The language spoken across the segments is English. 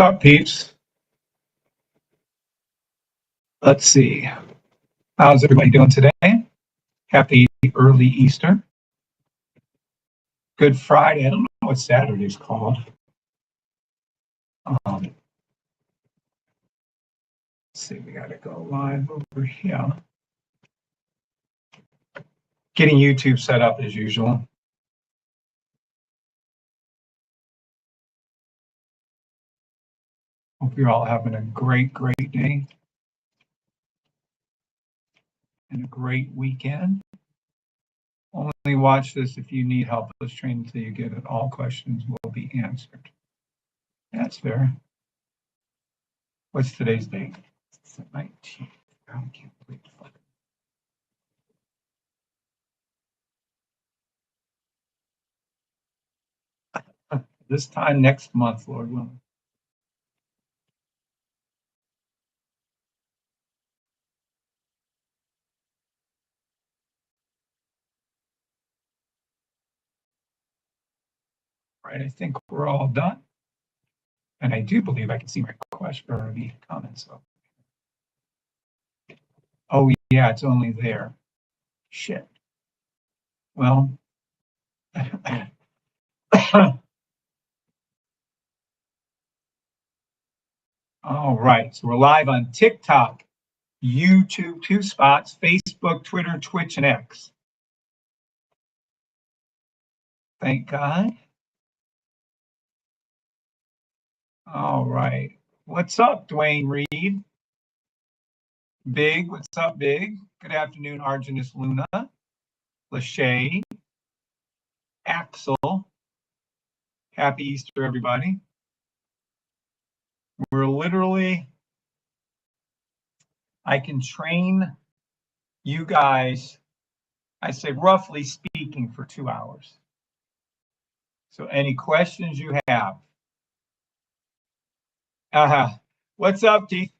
up, peeps? Let's see. How's everybody doing today? Happy early Easter. Good Friday. I don't know what Saturday's called. Let's see, we got to go live over here. Getting YouTube set up as usual. Hope you're all having a great day and a great weekend. Only watch this if you need help with this training until you get it. All questions will be answered. That's fair. What's today's date? It's the 19th. I can't believe it. This time next month, Lord willing. Right, I think we're all done. And I do believe I can see my question or the comments. Oh, yeah, it's only there. Shit. Well, all right. So we're live on TikTok, YouTube, 2 spots, Facebook, Twitter, Twitch, and X. Thank God. All right. What's up, Dwayne Reed? Big, what's up, Big? Good afternoon, Arginus Luna, Lachey, Axel. Happy Easter, everybody. We're literally, I can train you guys, I say roughly speaking, for 2 hours. So any questions you have? What's up, Keith?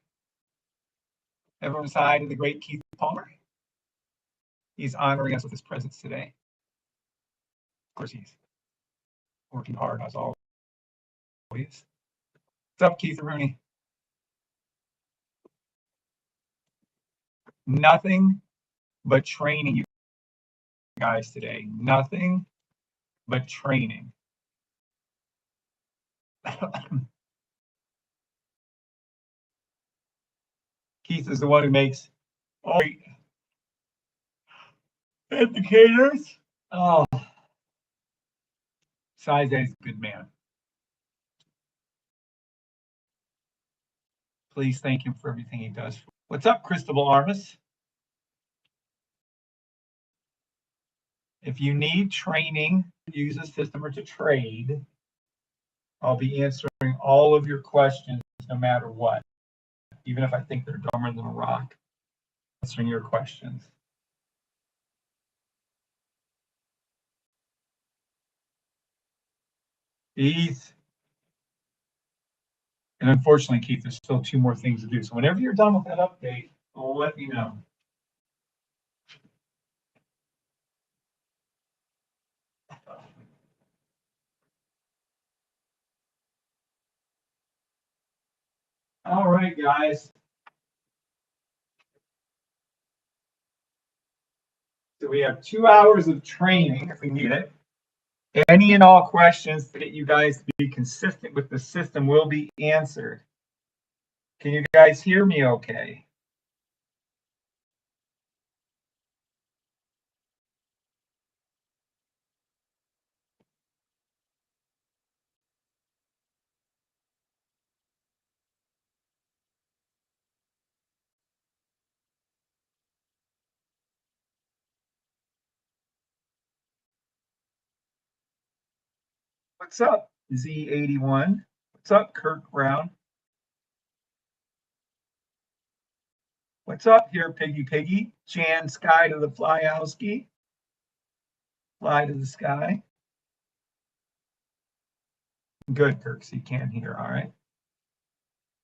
Everyone's hi to the great Keith Palmer. He's honoring us with his presence today. Of course, he's working hard as always. What's up, Keith Rooney? Nothing but training you guys today. Nothing but training. Keith is the one who makes all indicators. Oh, Size A is a good man. Please thank him for everything he does. What's up, Cristobal Armas? If you need training to use a system or to trade, I'll be answering all of your questions no matter what. Even if I think they're dumber than a rock, answering your questions. Keith. And unfortunately, Keith, there's still 2 more things to do. So whenever you're done with that update, let me know. All right, guys. So we have 2 hours of training if we need it. Any and all questions to get you guys to be consistent with the system will be answered. Can you guys hear me okay? What's up, Z81? What's up, Kirk Brown? What's up here, Piggy? Jan Sky to the Flyowski. Fly to the sky. Good, Kirk, so you can hear, all right.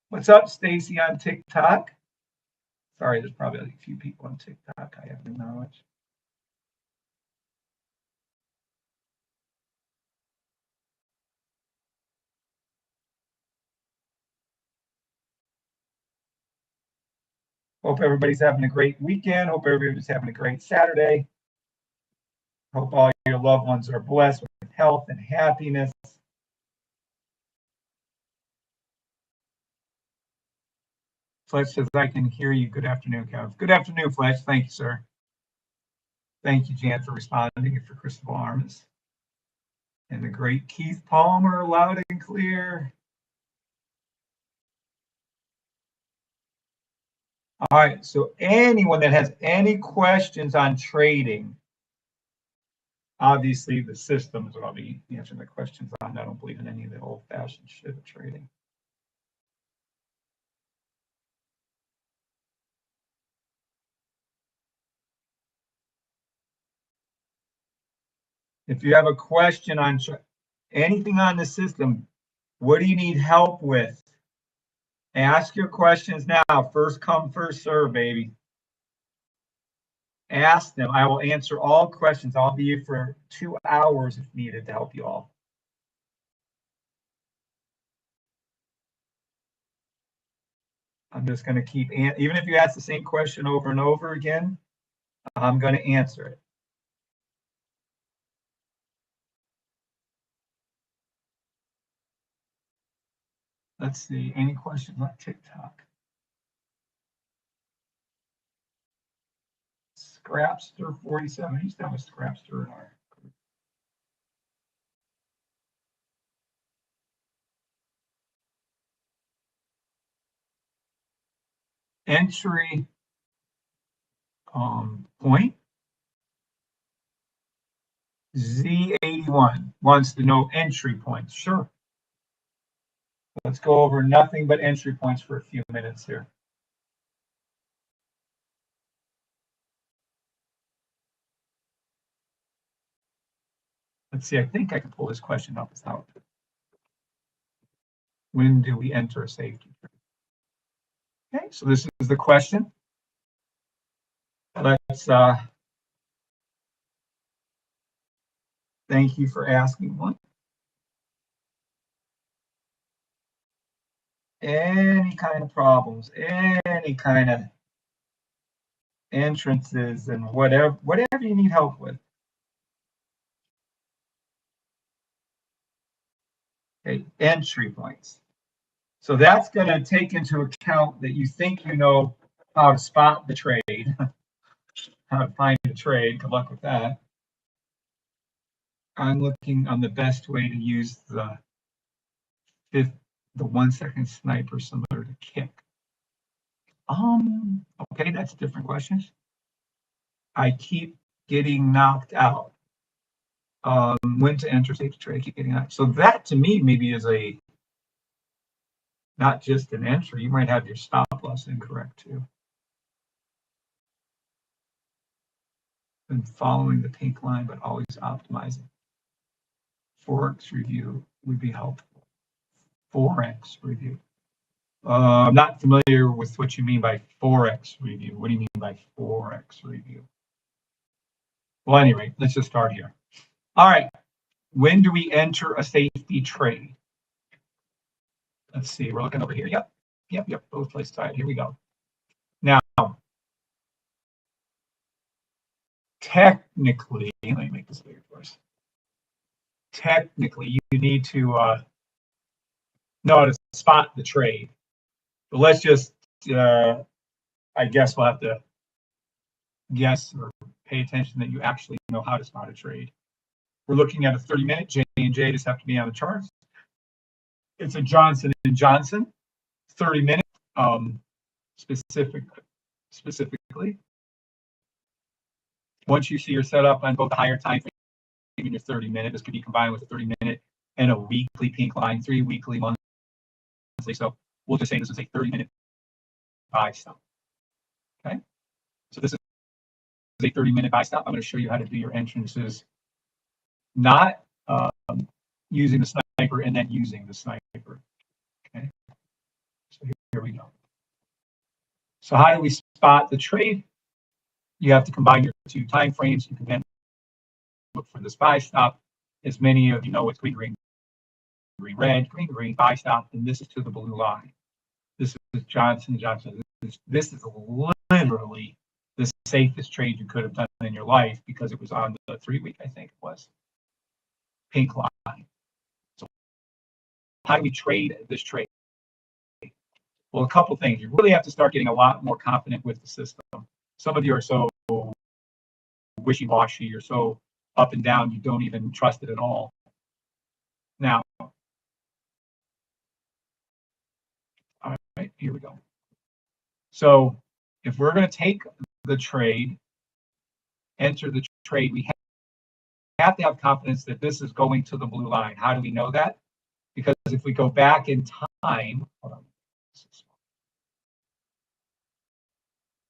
What's up, Stacy on TikTok? Sorry, there's probably a few people on TikTok I have no knowledge. Hope everybody's having a great weekend. Hope everybody's having a great Saturday. Hope all your loved ones are blessed with health and happiness. Fletch says, I can hear you. Good afternoon, Kev. Good afternoon, Fletch. Thank you, sir. Thank you, Jan, for responding, and for Cristobal Armas. And the great Keith Palmer, loud and clear. All right, so anyone that has any questions on trading, obviously the system is what I'll be answering the questions on. I don't believe in any of the old-fashioned shit of trading. If you have a question on anything on the system, what do you need help with? Ask your questions now. First come, first serve, baby. Ask them. I will answer all questions. I'll be here for 2 hours if needed to help you all. I'm just going to keep, even if you ask the same question over and over again, I'm going to answer it. Let's see, any questions on TikTok? Scrapster 47. I used to have a Scrapster in our group. Entry point. Z81 wants to know entry points. Sure. Let's go over nothing but entry points for a few minutes here. Let's see, I think I can pull this question up without. When do we enter a safety trade? Okay, so this is the question. Let's thank you for asking one. Any kind of problems, any kind of entrances, and whatever you need help with. Okay, entry points. So that's going to take into account that you think you know how to spot the trade, how to find a trade. Good luck with that. I'm looking on the best way to use the 1 second sniper similar to kick. Okay, that's different questions. I keep getting knocked out. When to enter safety trade, I keep getting knocked. So that to me maybe is a not just an entry. You might have your stop loss incorrect too. And following the pink line, but always optimizing. Forex review would be helpful. Forex review. I'm not familiar with what you mean by Forex review. What do you mean by Forex review? Well, anyway, let's just start here. All right. When do we enter a safety trade? Let's see. We're looking over here. Yep. Both places side. Here we go. Now, technically, let me make this bigger for us. Technically, you need to know how to spot the trade. But let's just, I guess we'll have to guess or pay attention that you actually know how to spot a trade. We're looking at a 30-minute. J and J just have to be on the charts. It's a Johnson & Johnson 30-minute specifically. Once you see your setup on both the higher time frame and your 30-minute, this could be combined with a 30-minute and a weekly pink line, 3 weekly, monthly. So we'll just say this is a 30-minute buy stop. Okay. So this is a 30-minute buy stop. I'm going to show you how to do your entrances, not using the sniper and then using the sniper. Okay. So here we go. So how do we spot the trade? You have to combine your 2 time frames. You can then look for this buy stop. As many of you know, it's green, green, green, red, green, green, buy stop, and this is to the blue line. This is Johnson & Johnson. This is a literally the safest trade you could have done in your life because it was on the 3-week, I think it was, pink line. So how do we trade this trade? Well, a couple things. You really have to start getting a lot more confident with the system. Some of you are so wishy-washy, you're so up and down, you don't even trust it at all. Now, all right, here we go. So if we're going to take the trade, enter the trade, we have to have confidence that this is going to the blue line. How do we know that? Because if we go back in time, hold on.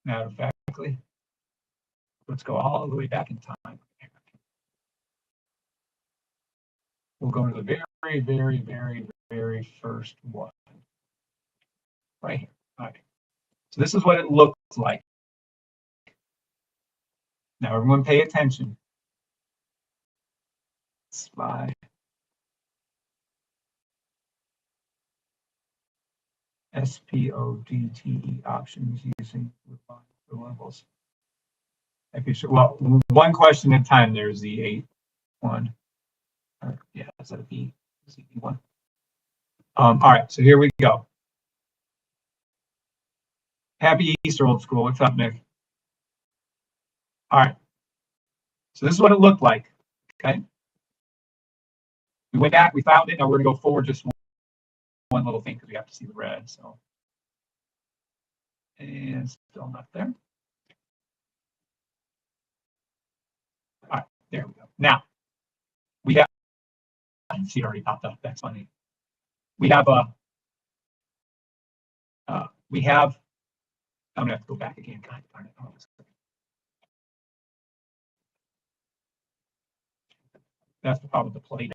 Matter of factly, let's go all the way back in time. We'll go to the very, very, very, very first one. Right here. All right. So this is what it looks like. Now everyone pay attention. SPY. SPODTE options using the levels. Well, one question at a time. There's the 8 one. Yeah, is that a B? Is it B1? All right, so here we go. Happy Easter, old school. What's up, Nick? All right. So this is what it looked like. Okay. We went back, we found it. Now we're going to go forward just one little thing because we have to see the red. So, and still not there. All right, there we go. Now we have. See, it already popped up. That's funny. We have a. I'm gonna have to go back again. God darn it. That's the problem with the playback.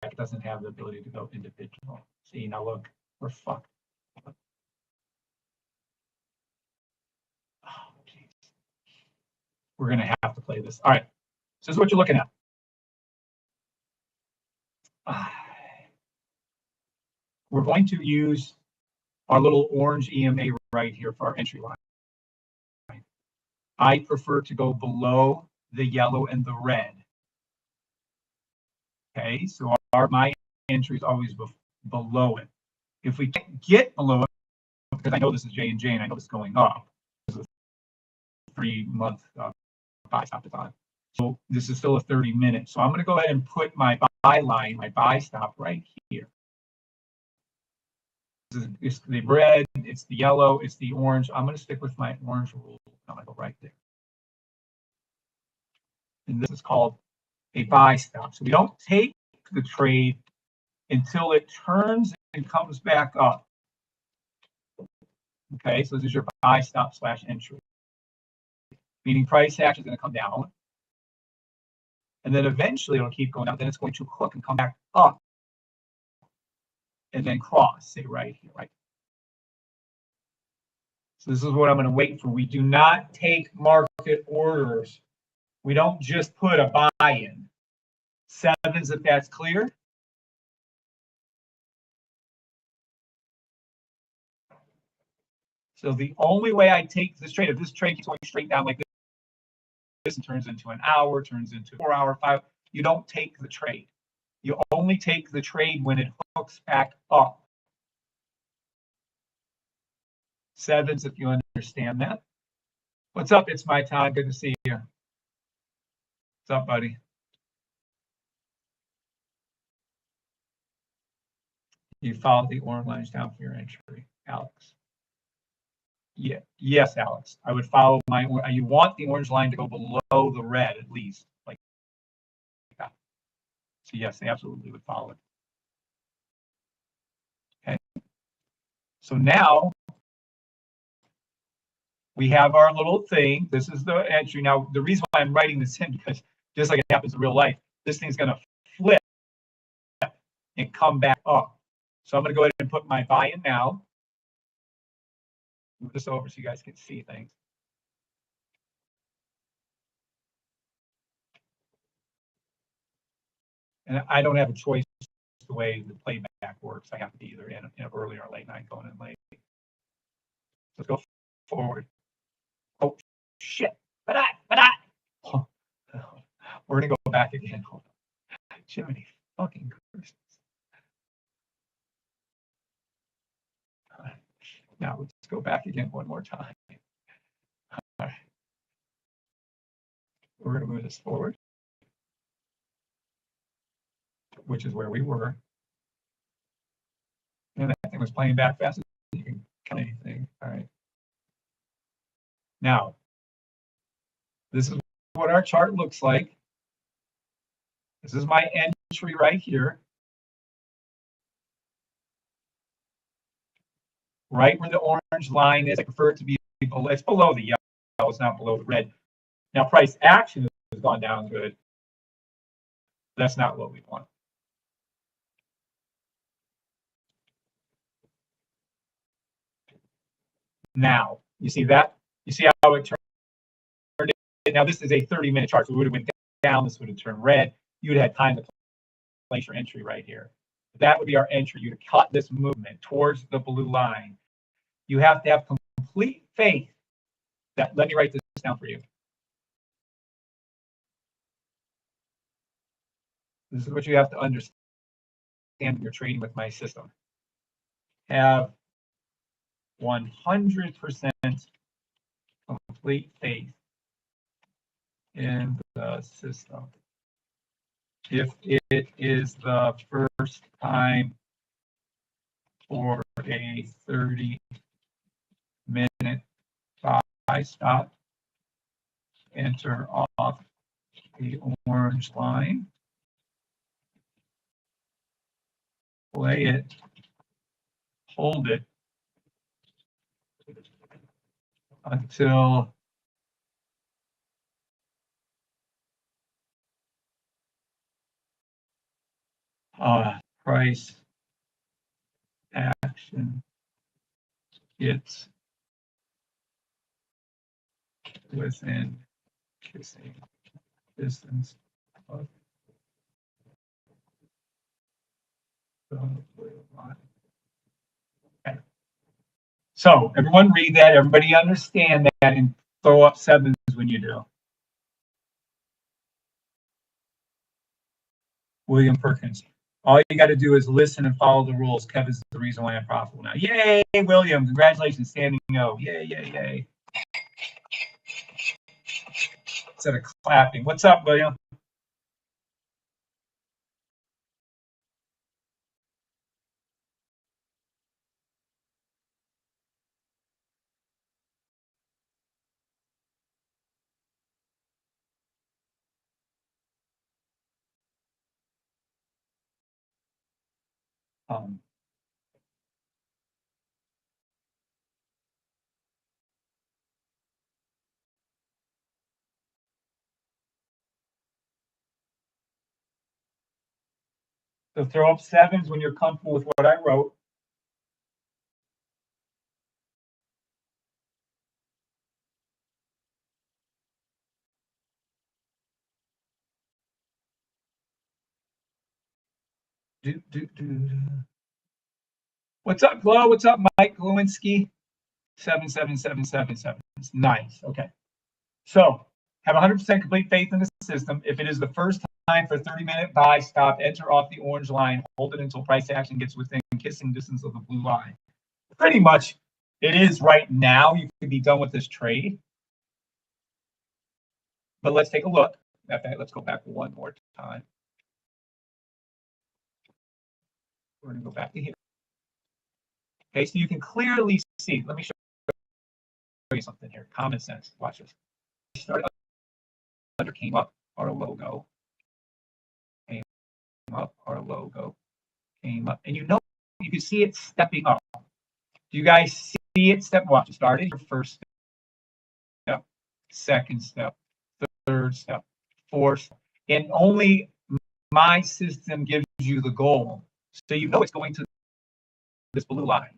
It doesn't have the ability to go individual. See, now look, we're fucked. Oh, geez. We're gonna have to play this. All right. So this is what you're looking at. We're going to use our little orange EMA right here for our entry line. I prefer to go below the yellow and the red. Okay, so my entry is always below it. If we can't get below it, because I know this is J&J and I know this is going up, this is a 3-month buy stop to time. So this is still a 30-minute. So I'm going to go ahead and put my buy line, my buy stop right here. It's the red, it's the yellow, it's the orange. I'm going to stick with my orange rule. I'm going to go right there. And this is called a buy stop. So we don't take the trade until it turns and comes back up. Okay, so this is your buy stop / entry. Meaning price action is going to come down. And then eventually it'll keep going down. Then it's going to hook and come back up. And then cross, say right here, right? So this is what I'm going to wait for. We do not take market orders. We don't just put a buy in. 7s, if that's clear. So the only way I take this trade, if this trade keeps going straight down like this and turns into an hour, turns into 4 hour, 5, you don't take the trade. You only take the trade when it hooks back up. 7s, if you understand that. What's up? It's my time. Good to see you. What's up, buddy? You follow the orange lines down for your entry, Alex. Yeah. Yes, Alex. I would follow you want the orange line to go below the red at least. Like that. So yes, they absolutely would follow it. Okay. So now we have our little thing. This is the entry. Now, the reason why I'm writing this in, because just like it happens in real life, this thing's going to flip and come back up. So I'm going to go ahead and put my buy in now. Move this over so you guys can see things. And I don't have a choice the way the playback works. I have to be either in early or late night, going in late. Let's go forward. back again. Hold on. Jiminy fucking Christmas. All right. Now let's go back again one more time. All right. We're going to move this forward, which is where we were. And that thing was playing back fast. You can count anything. All right. Now, this is what our chart looks like. This is my entry right here. Right where the orange line is. I prefer it to be below. It's below the yellow. It's not below the red. Now, price action has gone down good. That's not what we want. Now, you see that? You see how it turned? Now, this is a 30-minute chart, so it would have went down. This would have turned red. You would have had time to place your entry right here. That would be our entry. You'd have caught this movement towards the blue line. You have to have complete faith that, let me write this down for you. This is what you have to understand when you're trading with my system. Have 100% complete faith in the system. If it is the first time for a 30-minute buy stop, enter off the orange line, play it, hold it until price action gets within kissing distance of the blue line. Okay. So everyone read that. Everybody understand that, and throw up sevens when you do. William Perkins. All you got to do is listen and follow the rules. Kevin's the reason why I'm profitable now. Yay, William. Congratulations. Standing O. Yay, yay, yay. Instead of clapping. What's up, William? So throw up sevens when you're comfortable with what I wrote. What's up, Glow? What's up, Mike Glowinski? 77777. Nice. Okay. So have 100% complete faith in the system. If it is the first time for 30-minute buy, stop, enter off the orange line, hold it until price action gets within kissing distance of the blue line. Pretty much it is right now. You could be done with this trade. But let's take a look at that. Let's go back one more time. We're going to go back to here. Okay, so you can clearly see. Let me show you something here. Common sense. Watch this. Started under, came up, our logo. Came up, our logo. Came up. And you know, you can see it stepping up. Do you guys see it step? Watch. Started your first step, second step, third step, fourth step. And only my system gives you the goal. So you know it's going to this blue line.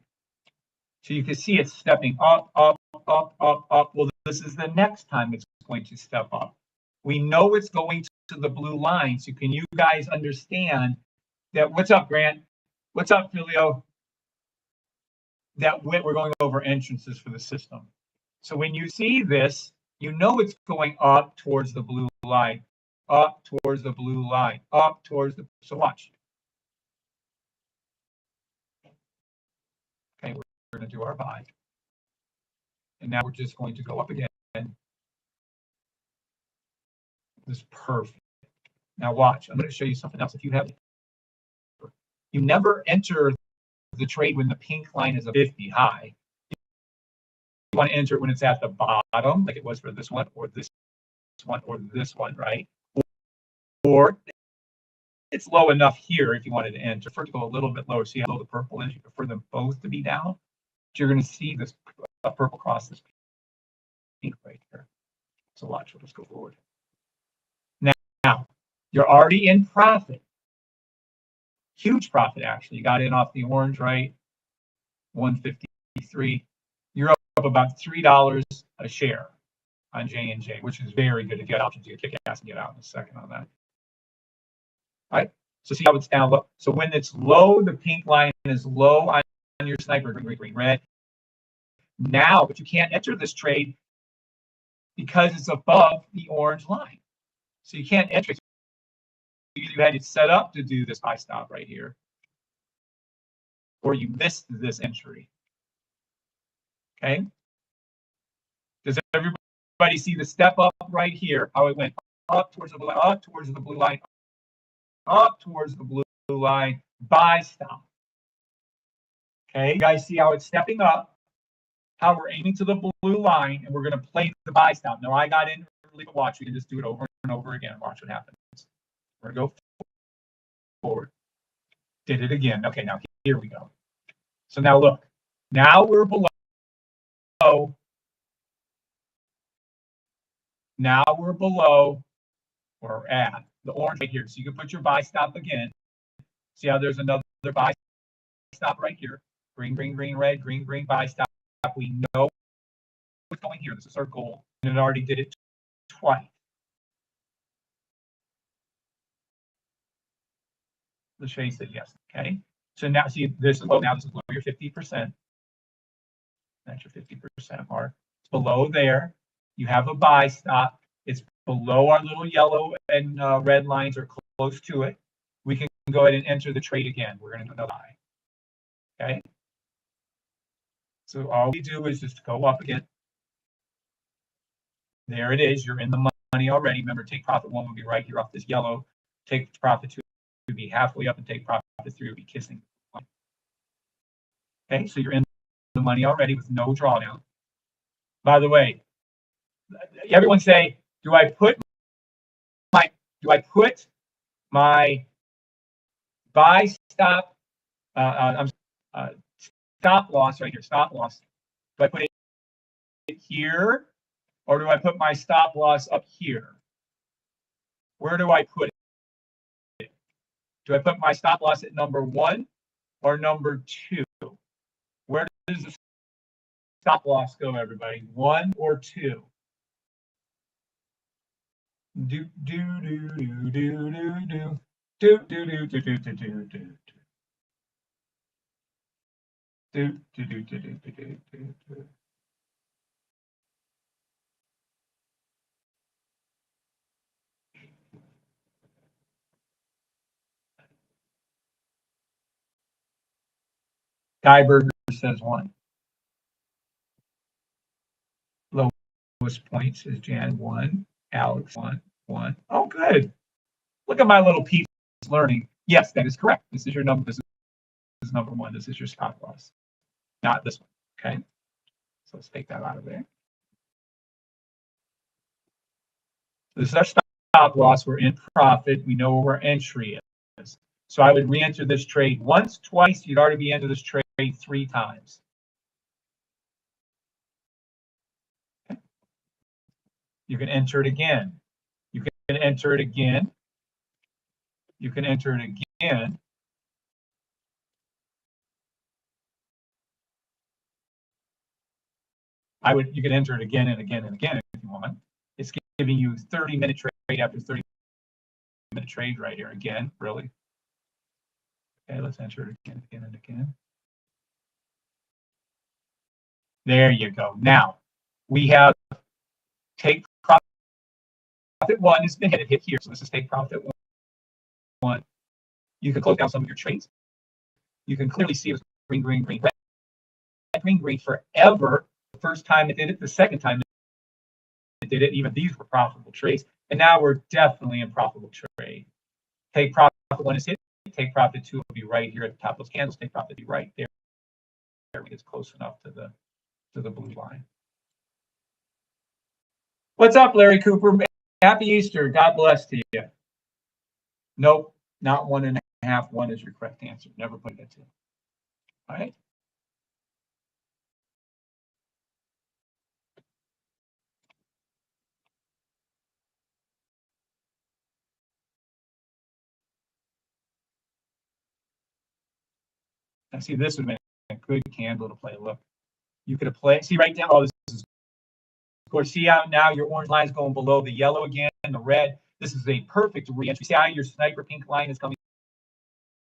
So you can see it stepping up, up, up, up, up. Well, this is the next time it's going to step up. We know it's going to the blue line. So can you guys understand that? What's up, Grant? What's up, Filio? That we're going over entrances for the system. So when you see this, you know it's going up towards the blue line. up towards the blue line, up towards the, so watch. Okay, we're going to do our buy. And now we're just going to go up again. This is perfect. Now watch, I'm going to show you something else. If you have, you never enter the trade when the pink line is a 50 high. You want to enter it when it's at the bottom, like it was for this one, or this one, or this one, right? Or it's low enough here if you wanted to enter. First, go a little bit lower. See how low the purple is? You prefer them both to be down. You're going to see this purple cross this pink right here. So watch, we'll just go forward. Now, you're already in profit. Huge profit, actually. You got in off the orange, right? 153. You're up about $3 a share on J&J, which is very good. If you had options, you could kick ass and get out in a second on that. All right. So see how it's down low. So when it's low, the pink line is low on your sniper, green, green, green, red. Now, but you can't enter this trade because it's above the orange line. So you can't enter. You had it set up to do this buy stop right here, or you missed this entry. Okay. Does everybody see the step up right here? How it went up towards the blue line, up towards the blue line, up towards the blue line, buy stop. Okay, you guys see how it's stepping up, how we're aiming to the blue line, and we're going to play the buy stop. Now, I got in early, but watch, we can just do it over and over again. Watch what happens. We're going to go forward. Did it again. Okay, now here we go. So now look, now we're below. Now we're below or at the orange right here. So you can put your buy stop again. See how there's another buy stop right here. Green, green, green, red, green, green, buy stop. We know what's going here. This is our goal. And it already did it twice. Lachey said yes. Okay. So now see this is low. Now this is below your 50%. That's your 50% mark. It's below there. You have a buy stop. It's below our little yellow and red lines or close to it. We can go ahead and enter the trade again. We're going to go buy. Okay. So all we do is just go up again. There it is. You're in the money already. Remember, take profit one would be right here off this yellow. Take profit two would be halfway up, and take profit three would be kissing. Okay, so you're in the money already with no drawdown. By the way, everyone say, do I put my buy stop stop loss right here, stop loss? Do I put it here, or do I put my stop loss up here? Where do I put it? Do I put my stop loss at number 1 or number 2? Where does the stop loss go, everybody? 1 or 2? Do do do do do do do do do do do do do do do do do do do do. Guy Burger says 1. Lowest points is Jan 1. Alex 1. 1. Oh, good. Look at my little piece learning. Yes, that is correct. This is your number. This is number 1. This is your stop loss, not this one. Okay. So let's take that out of there. This is our stop loss. We're in profit. We know where our entry is. So I would re-enter this trade once, twice. You'd already be entered this trade 3 times. Okay. You can enter it again. You can enter it again. You can enter it again. You can enter it again and again and again if you want. It's giving you 30-minute trade after 30-minute trade right here again, really. Okay, let's enter it again, again, and again. There you go. Now we have take profit profit one has been hit here. So this is take profit one. You can close down some of your trades. You can clearly see it was green, green, green, red, green, green forever. The first time it did it, the second time it did it, even these were profitable trades. And now we're definitely in profitable trade. Take profit one is hit. Take profit two will be right here at the top of those candles. Take profit be right there. It's close enough to the blue line. What's up, Larry Cooper? Happy Easter. God bless to you. Nope, not 1.5. 1 is your correct answer. Never put that to. All right. I see this would have been a good candle to play. Look, you could have played. See right down. Oh, this is. Of course, see how now your orange line is going below the yellow again, and the red. This is a perfect re-entry. See how your sniper pink line is coming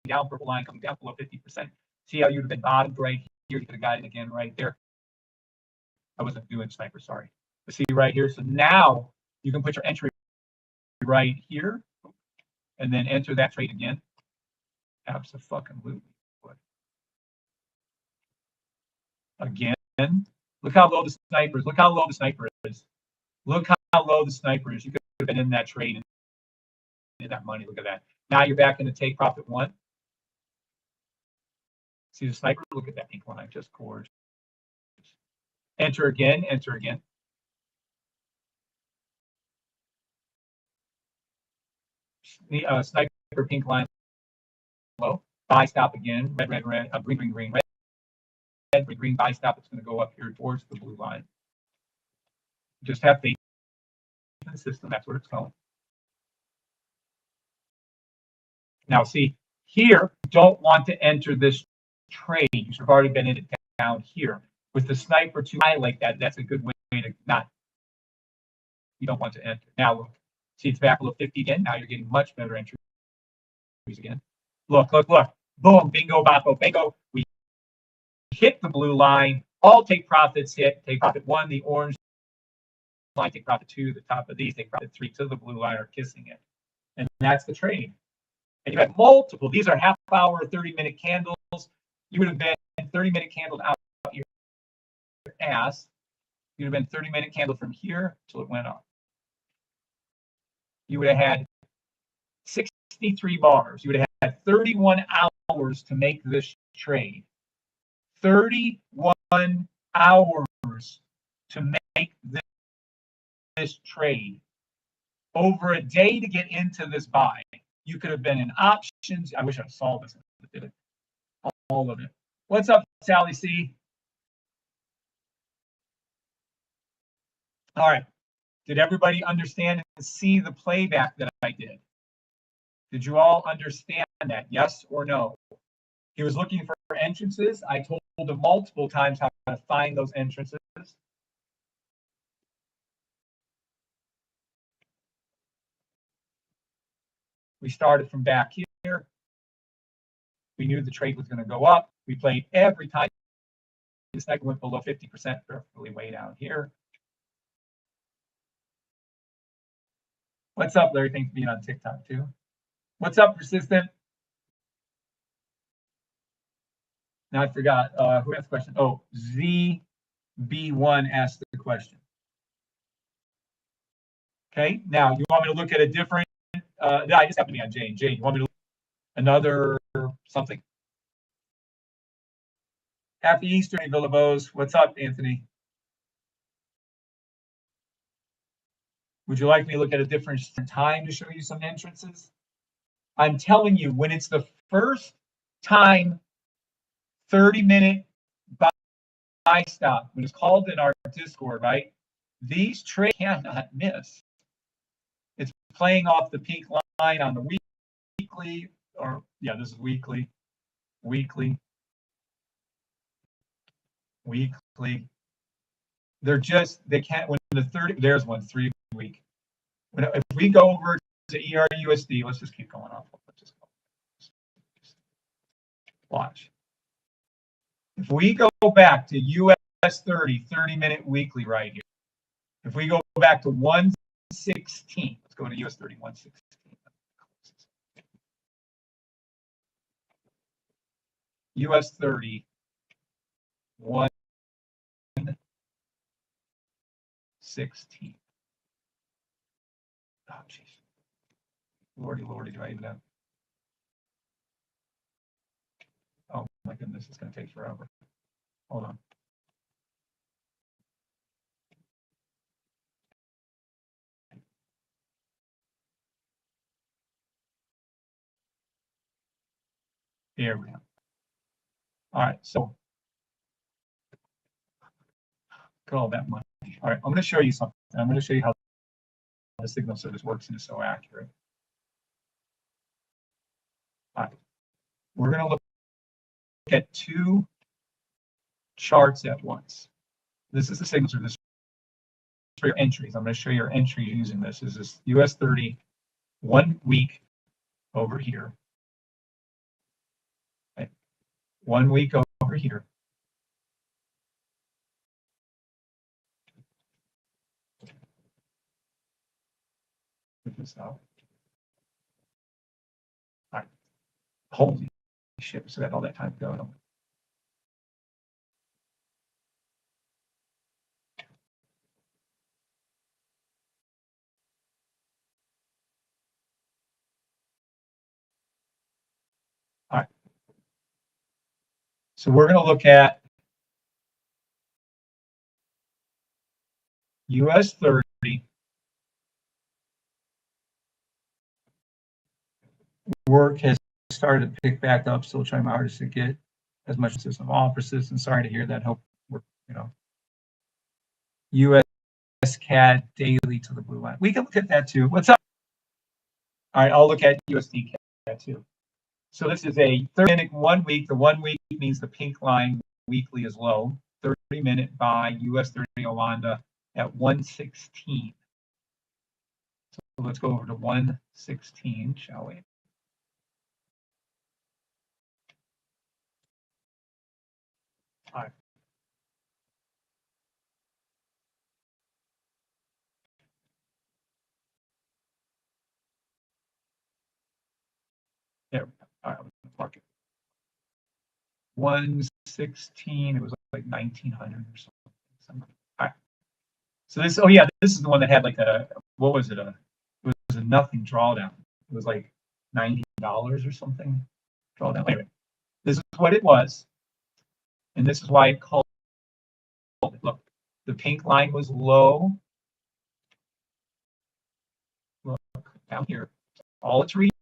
down, purple line coming down below 50%. See how you'd have been bottomed right here. You could have got it again right there. I wasn't doing sniper, sorry. But see right here. So now you can put your entry right here and then enter that trade again. Absolutely. Again, look how low the sniper is. Look how low the sniper is. Look how low the sniper is. You could have been in that trade and in that money. Look at that. Now you're back into take profit one. See the sniper? Look at that pink line. Just gorgeous. Enter again. Enter again. Sniper pink line low. Buy stop again. Red, red, red. Green, green, green, red. Red, green, buy stop. It's going to go up here towards the blue line. Just have faith in the system. That's where it's going. Now, see, here, you don't want to enter this trade. You should have already been in it down here. With the sniper too high like that, that's a good way to not. You don't want to enter. Now, look. See, it's back below 50 again. Now you're getting much better entries again. Look, look, look. Boom, bingo, boppo, bingo. We hit the blue line. All take profits hit. Take profit one, the orange line. Take profit two, the top of these. Take profit three to the blue line are kissing it. And that's the trade. And you have multiple. These are half-hour, 30-minute candles. You would have been 30-minute candles out your ass. You would have been 30-minute candle from here till it went up. You would have had 63 bars. You would have had 31 hours to make this trade. 31 hours to make this trade. Over a day to get into this buy. You could have been in options. I wish I saw this. I did it. All of it. What's up, Sally C? All right. Did everybody understand and see the playback that I did? Did you all understand that? Yes or no? He was looking for entrances. I told him multiple times how to find those entrances. We started from back here. We knew the trade was going to go up. We played every time this thing went below 50%, really way down here. What's up, Larry? Thanks for being on TikTok too. What's up, Persistent? Now I forgot who asked the question. Oh, ZB1 asked the question. Okay, now you want me to look at a different I just happened to be on Jane. Jane, you want me to look at another something? Happy Easter, Villalobos. What's up, Anthony? Would you like me to look at a different time to show you some entrances? I'm telling you, when it's the first time 30-minute buy stop, when it's called in our Discord, right? These trades cannot miss. It's playing off the pink line on the weekly, or yeah, this is weekly. They're just, they can't, when the 30, there's one 3 week. When, if we go over to ERUSD, let's just keep going off. Let's just watch. If we go back to US 30 minute weekly right here, if we go back to 116, let's go to US 3116. US 30, 116. Oh, jeez. Lordy, lordy, do I even have? Oh my goodness, it's going to take forever. Hold on. Here we go. All right, so look at all that money. All right, I'm going to show you something. I'm going to show you how the signal service works and is so accurate. All right, we're going to look at two charts at once. This is the signal service for your entries. I'm going to show you your entries using this. This is US 30, 1 week over here. Okay. 1 week over here. Put this out. All right. Holy shit, so that all that time to go. All right. So we're going to look at US 30. Work has started to pick back up, still trying my hardest to get as much as some offices. And sorry to hear that. Hope we're, US CAD daily to the blue line. We can look at that too. What's up? All right, I'll look at USD CAD too. So this is a 30-minute 1 week. The 1 week means the pink line weekly is low. 30-minute by US 30 Yolanda at 116. So let's go over to 116, shall we? All right. There we go. All right, let's mark it. 116, it was like 1900 or something. All right. So this, oh yeah, this is the one that had like a, what was it? It was a nothing drawdown. It was like $90 or something drawdown. Anyway, this is what it was. And this is why it called it. Look, the pink line was low. Look down here. All it's reading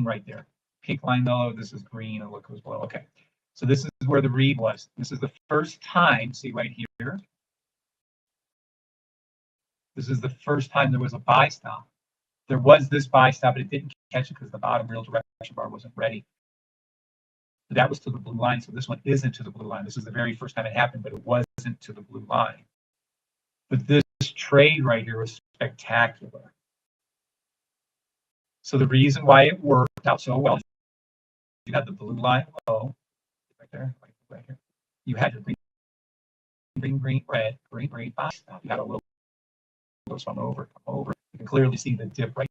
right there. Pink line low, this is green, and look, it was below. Okay. So this is where the read was. This is the first time, see right here. This is the first time there was a buy stop. There was this buy stop, but it didn't catch it because the bottom real direction bar wasn't ready. That was to the blue line, so this one isn't to the blue line. This is the very first time it happened, but it wasn't to the blue line. But this trade right here was spectacular. So the reason why it worked out so well, you had the blue line low, right there, right here. You had your green, red, green, buy stop. You had a little come over. You can clearly see the dip right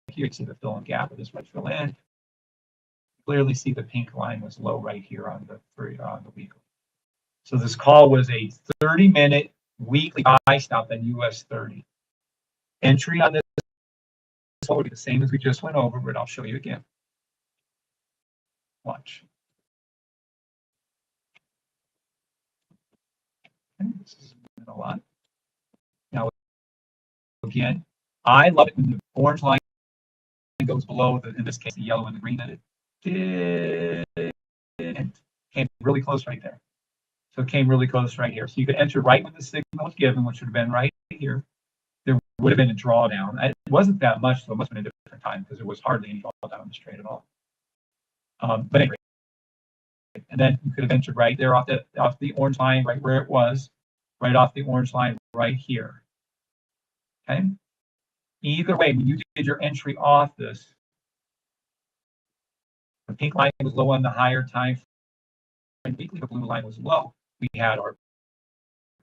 here. You can see the fill and gap of this red fill in. Clearly see the pink line was low right here on the weekly. So this call was a 30-minute weekly buy stop at US 30. Entry on this will be the same as we just went over, but I'll show you again. Watch. Okay, this is a lot. Now, again, I love it when the orange line goes below, in this case, the yellow and the green, and it came really close right there. So it came really close right here. So you could enter right when the signal was given, which would have been right here. There would have been a drawdown. It wasn't that much, so it must have been a different time because there was hardly any drawdown on this trade at all. But anyway, and then you could have entered right there off the orange line, right where it was, right off the orange line right here. Okay. Either way, when you did your entry off this, the pink line was low on the higher time frame weekly, the blue line was low. We had our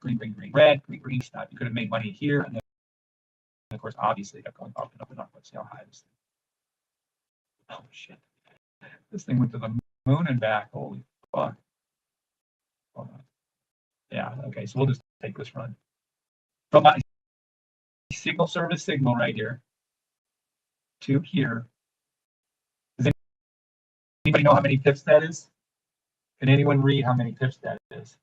green, red, green stop. You could have made money here and of course, obviously, it kept going up and up and up. Let's see how high this thing. Oh shit! This thing went to the moon and back. Holy fuck! Hold on. Yeah. Okay. So we'll just take this run. From my signal service signal right here to here. Does anybody know how many pips that is? Can anyone read how many pips that is?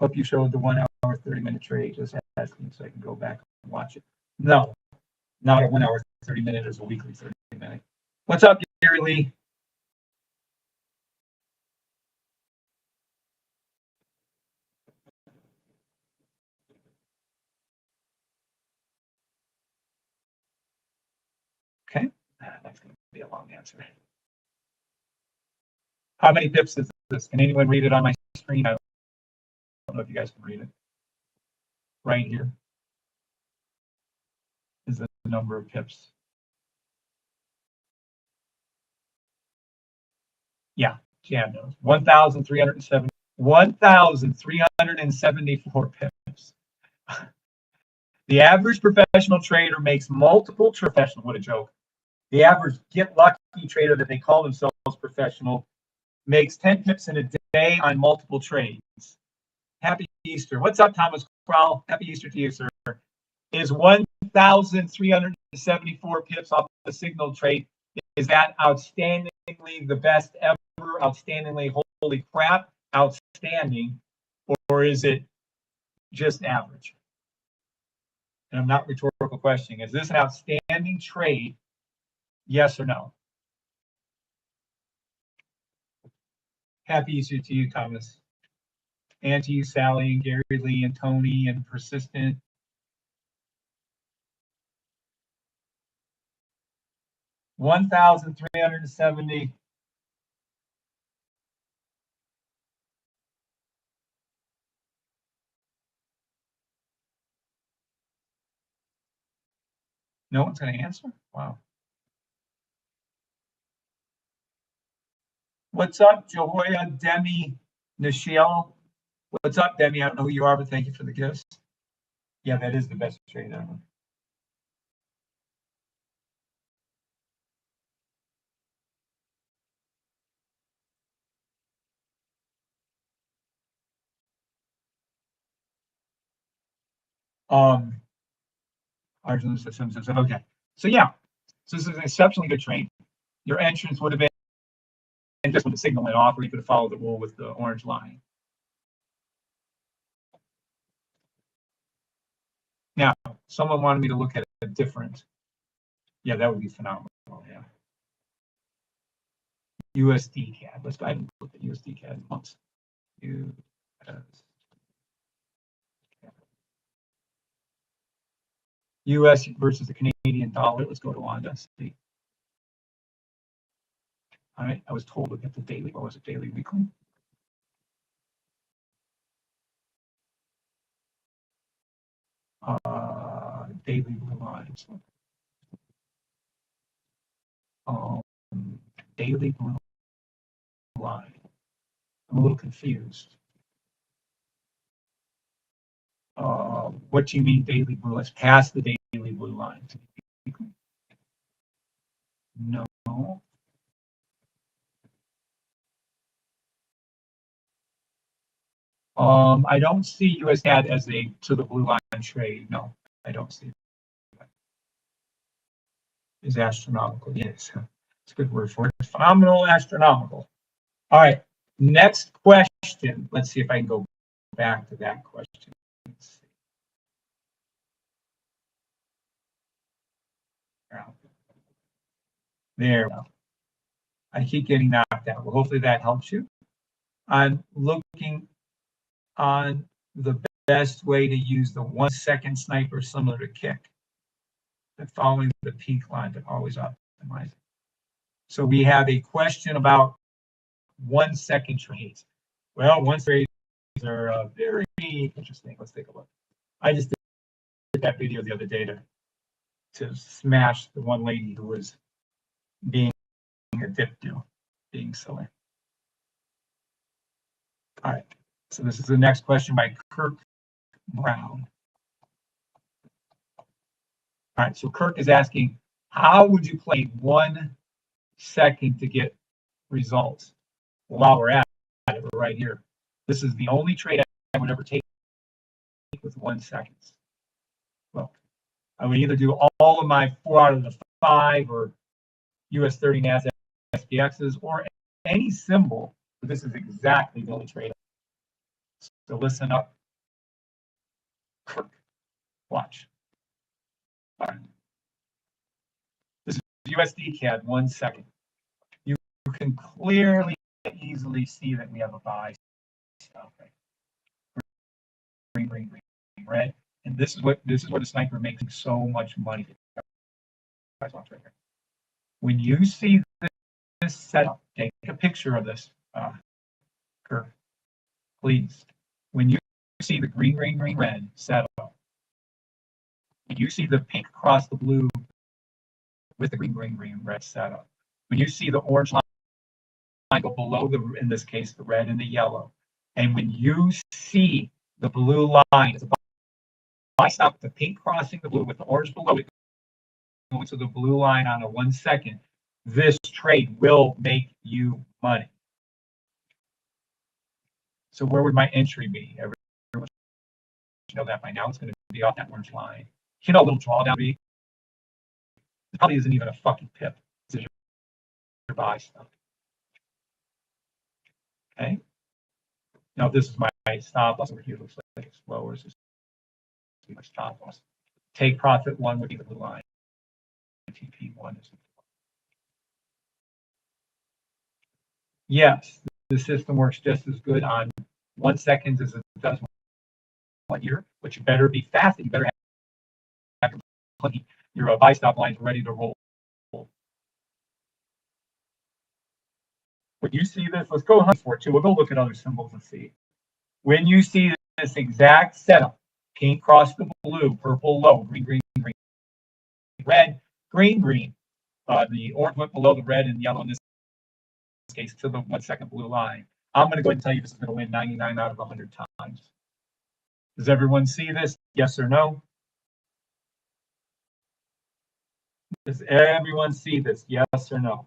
Hope you showed the 1 hour, 30-minute trade. Just asking so I can go back and watch it. No, not a 1 hour, 30-minute. It's a weekly 30-minute. What's up, Gary Lee? Okay, that's going to be a long answer. How many pips is this? Can anyone read it on my screen? I don't know if you guys can read it. Right here is the number of pips. Yeah, Jan knows. 1,374 pips. The average professional trader makes multiple professional. What a joke. The average get lucky trader that they call themselves professional makes 10 pips in a day on multiple trades. Happy Easter. What's up, Thomas Crowell? Happy Easter to you, sir. Is 1,374 pips off the signal trade? Is that outstandingly the best ever? Outstandingly, holy crap, outstanding? Or is it just average? And I'm not rhetorical questioning. Is this an outstanding trade? Yes or no? Happy Easter to you, Thomas. And to you, Sally, and Gary Lee, and Tony, and Persistent. $1,370. No one's going to answer? Wow. What's up, Joya, Demi, Nichelle? What's up, Demi? I don't know who you are, but thank you for the gifts. Yeah, that is the best trade ever. Arjun says, okay. So yeah, so this is an exceptionally good trade. Your entrance would have been just when the signal went off, or you could have followed the rule with the orange line. Now, someone wanted me to look at a different. Yeah, that would be phenomenal. Yeah. USD CAD. Let's go ahead and look at USD CAD once. US versus the Canadian dollar. Let's go to Wanda. See. All right, I was told to get the daily. What was it? Daily, weekly? Daily blue lines. Daily blue line. I'm a little confused. What do you mean daily blue? Let's pass the daily blue line. No. I don't see US CAD as a to the blue line trade. No, I don't see that. Is astronomical. Yes, it's a good word for it. Phenomenal, astronomical. All right, next question. Let's see if I can go back to that question. Let's see. There we go. I keep getting knocked out. Well, hopefully that helps you. I'm looking on the best way to use the 1 second sniper similar to kick. And following the pink line, but always optimize it. So we have a question about 1 second trades. Well, 1 trades are very interesting. Let's take a look. I just did that video the other day to smash the one lady who was being a dip do, being silly. All right. So this is the next question by Kirk Brown. All right, so Kirk is asking, how would you play 1 second to get results? While we're at it, we're right here. This is the only trade I would ever take with 1 second. Well, I would either do all of my 4 out of the 5 or US 30 NASDAQ SPXs or any symbol, but this is exactly the only trade. So listen up. Kirk, watch. All right. This is USD CAD 1 second. You can clearly, easily see that we have a buy stuff, right? Green, green, green, red. And this is where the sniper makes so much money. When you see this setup, take a picture of this curve, please. When you see the green, green, green, red setup, when you see the pink across the blue with the green, green, green, red setup, when you see the orange line go below the, in this case, the red and the yellow, and when you see the blue line, it's a buy stop, the pink crossing the blue with the orange below it, going to the blue line on a 1 second, this trade will make you money. So where would my entry be? Everyone should know that by now. It's going to be off that orange line. You know, a little drawdown be. It probably isn't even a fucking pip. This is your buy stuff. Okay. Now this is my stop loss over here. Looks like it's lower. So my stop loss. Take profit 1 would be the blue line. TP1 is. Yes, the system works just as good on 1 second as it does 1 year, but you better be fast. You better have your buy stop lines ready to roll. When you see this, let's go hunt for it too. We'll go look at other symbols and see. When you see this exact setup, pink cross the blue, purple low, green, green, green, red, green, green. The orange went below the red and yellow in this case to the 1 second blue line. I'm going to go ahead and tell you this is going to win 99 out of 100 times. Does everyone see this? Yes or no? Does everyone see this? Yes or no?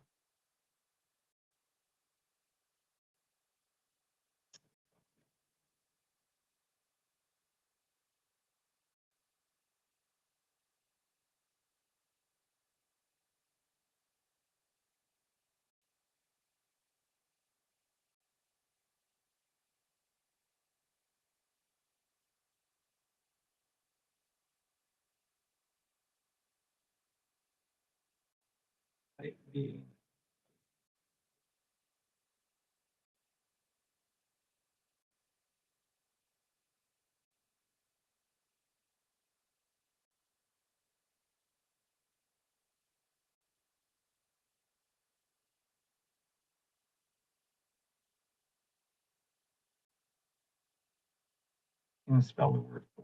I'm going to spell the word for.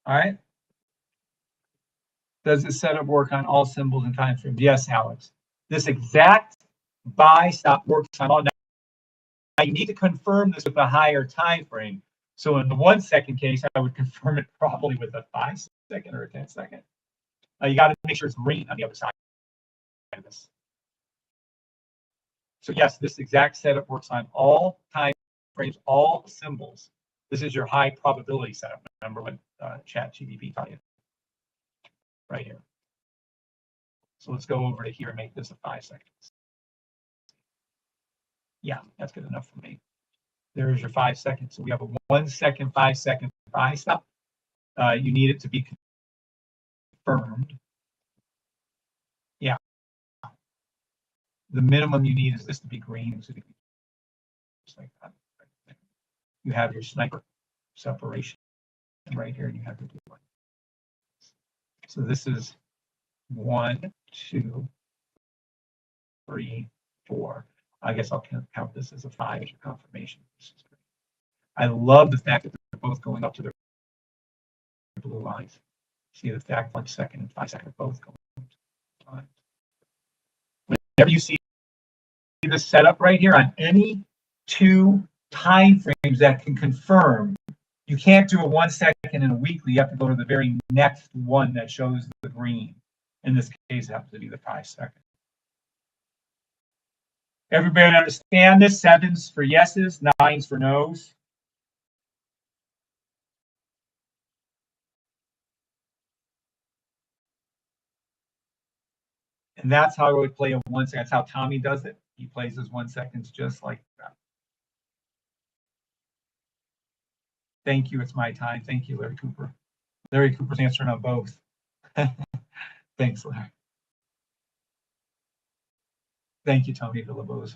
All right. Does this setup work on all symbols and time frames? Yes, Alex. This exact buy stop works on all. Now you need to confirm this with a higher time frame. So in the 1 second case, I would confirm it probably with a 5 second or a 10 second. You got to make sure it's green on the other side of this. So yes, this exact setup works on all time frames, all symbols. This is your high probability setup. Remember what ChatGPT taught you right here. So let's go over to here and make this a 5 seconds. Yeah, that's good enough for me. There's your 5 seconds. So we have a 1 second, 5 second buy stop. You need it to be confirmed. Yeah. The minimum you need is this to be green. So just like that. You have your sniper separation right here, and you have to do it. So this is 1, 2, 3, 4. I guess I'll count this as a 5 as your confirmation. I love the fact that they're both going up to their blue lines. See the back 1 second and 5 second both going on. Whenever you see the setup right here on any two time frames that can confirm, you can't do a 1 second in a weekly. You have to go to the very next one that shows the green. In this case, it happens to be the 5 second. Everybody understand this? 7s for yeses, 9s for nos. And that's how I would play a 1 second. That's how Tommy does it. He plays his 1 seconds just like that. Thank you. It's my time. Thank you, Larry Cooper. Larry Cooper's answering on both. Thanks, Larry. Thank you, Tony Villalobos.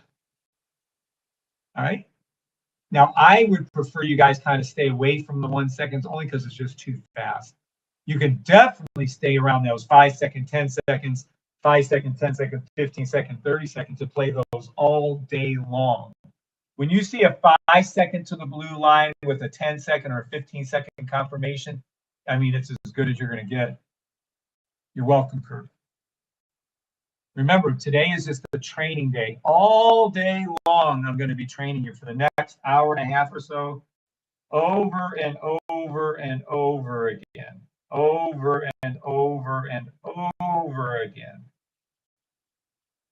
All right. Now, I would prefer you guys kind of stay away from the 1 seconds only because it's just too fast. You can definitely stay around those 5 second, 10 seconds, 5 second, 10 second, 15 second, 30 seconds to play those all day long. When you see a 5 second to the blue line with a 10 second or a 15 second confirmation, I mean, it's as good as you're going to get. You're welcome, Kurt. Remember, today is just a training day. All day long, I'm going to be training you for the next hour and a half or so, over and over and over again, over and over and over again.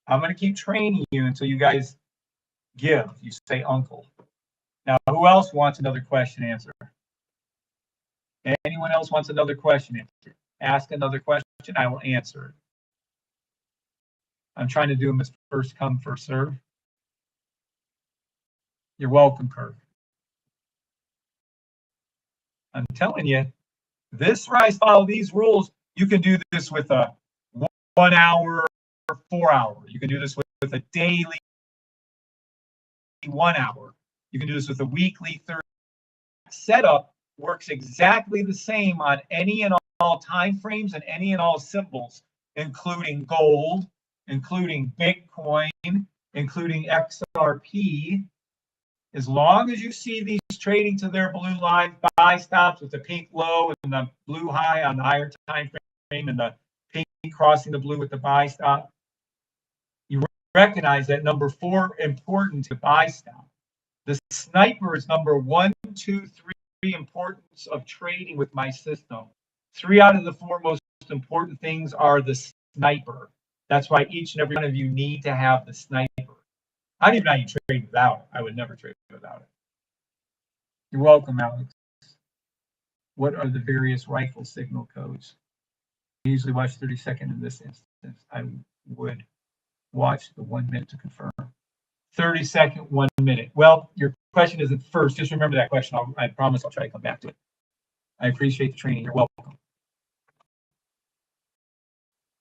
I'm going to keep training you until you guys give. You say uncle. Now, who else wants another question answered? Anyone else wants another question answered? Ask another question, I will answer it. I'm trying to do them as first come, first serve. You're welcome, Kirk. I'm telling you, this rise, follow these rules. You can do this with a 1 hour or 4 hour. You can do this with a daily 1 hour. You can do this with a weekly 30. Setup works exactly the same on any and all time frames and any and all symbols, including gold, including Bitcoin, including XRP. As long as you see these trading to their blue line, buy stops with the pink low and the blue high on the higher time frame and the pink crossing the blue with the buy stop, you recognize that number 4 important to buy stop. The sniper is number 1, 2, 3 importance of trading with my system. 3 out of the 4 most important things are the sniper. That's why each and every one of you need to have the sniper. I don't even know how you trade without it. I would never trade without it. You're welcome, Alex. What are the various rifle signal codes? I usually watch 30 seconds in this instance. I would watch the 1 minute to confirm. 30 second, 1 minute. Well, your question isn't first. Just remember that question. I promise I'll try to come back to it. I appreciate the training. You're welcome.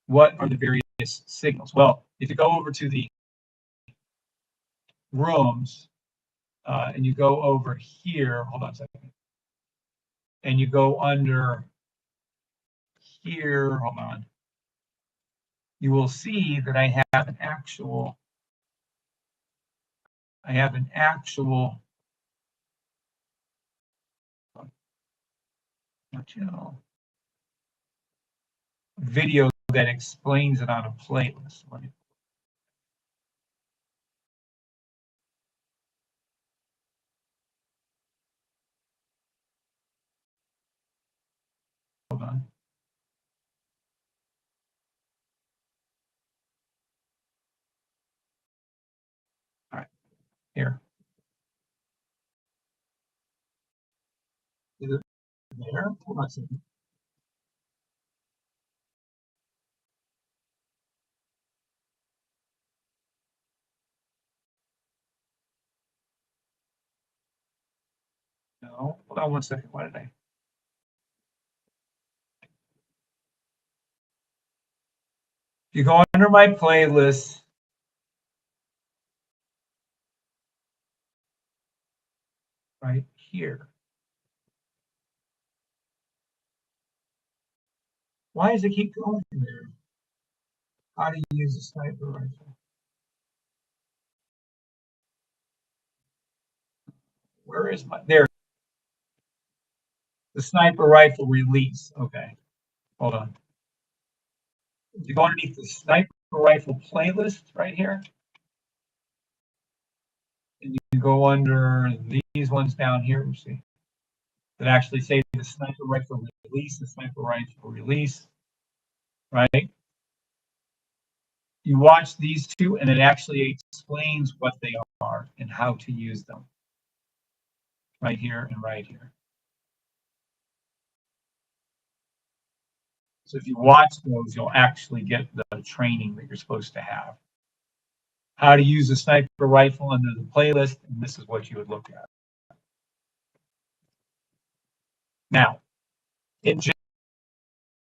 What are the various signals? Well, if you go over to the rooms and you go over here, hold on a second, and you go under here, hold on, you will see that I have an actual video that explains it on a playlist. Let me hold on. All right, here. Is it there? Hold on a second. No, hold on 1 second. Why did I? If you go under my playlist, right here. Why does it keep going there? How do you use a sniper rifle? Where is my, there? The sniper rifle release. Okay. hold on. You go underneath the sniper rifle playlist right here. And you go under these ones down here, you see, that actually say the sniper rifle release, the sniper rifle release, right? You watch these two and it actually explains what they are and how to use them. Right here and right here. So if you watch those, you'll actually get the training that you're supposed to have. How to use a sniper rifle under the playlist, and this is what you would look at. Now, in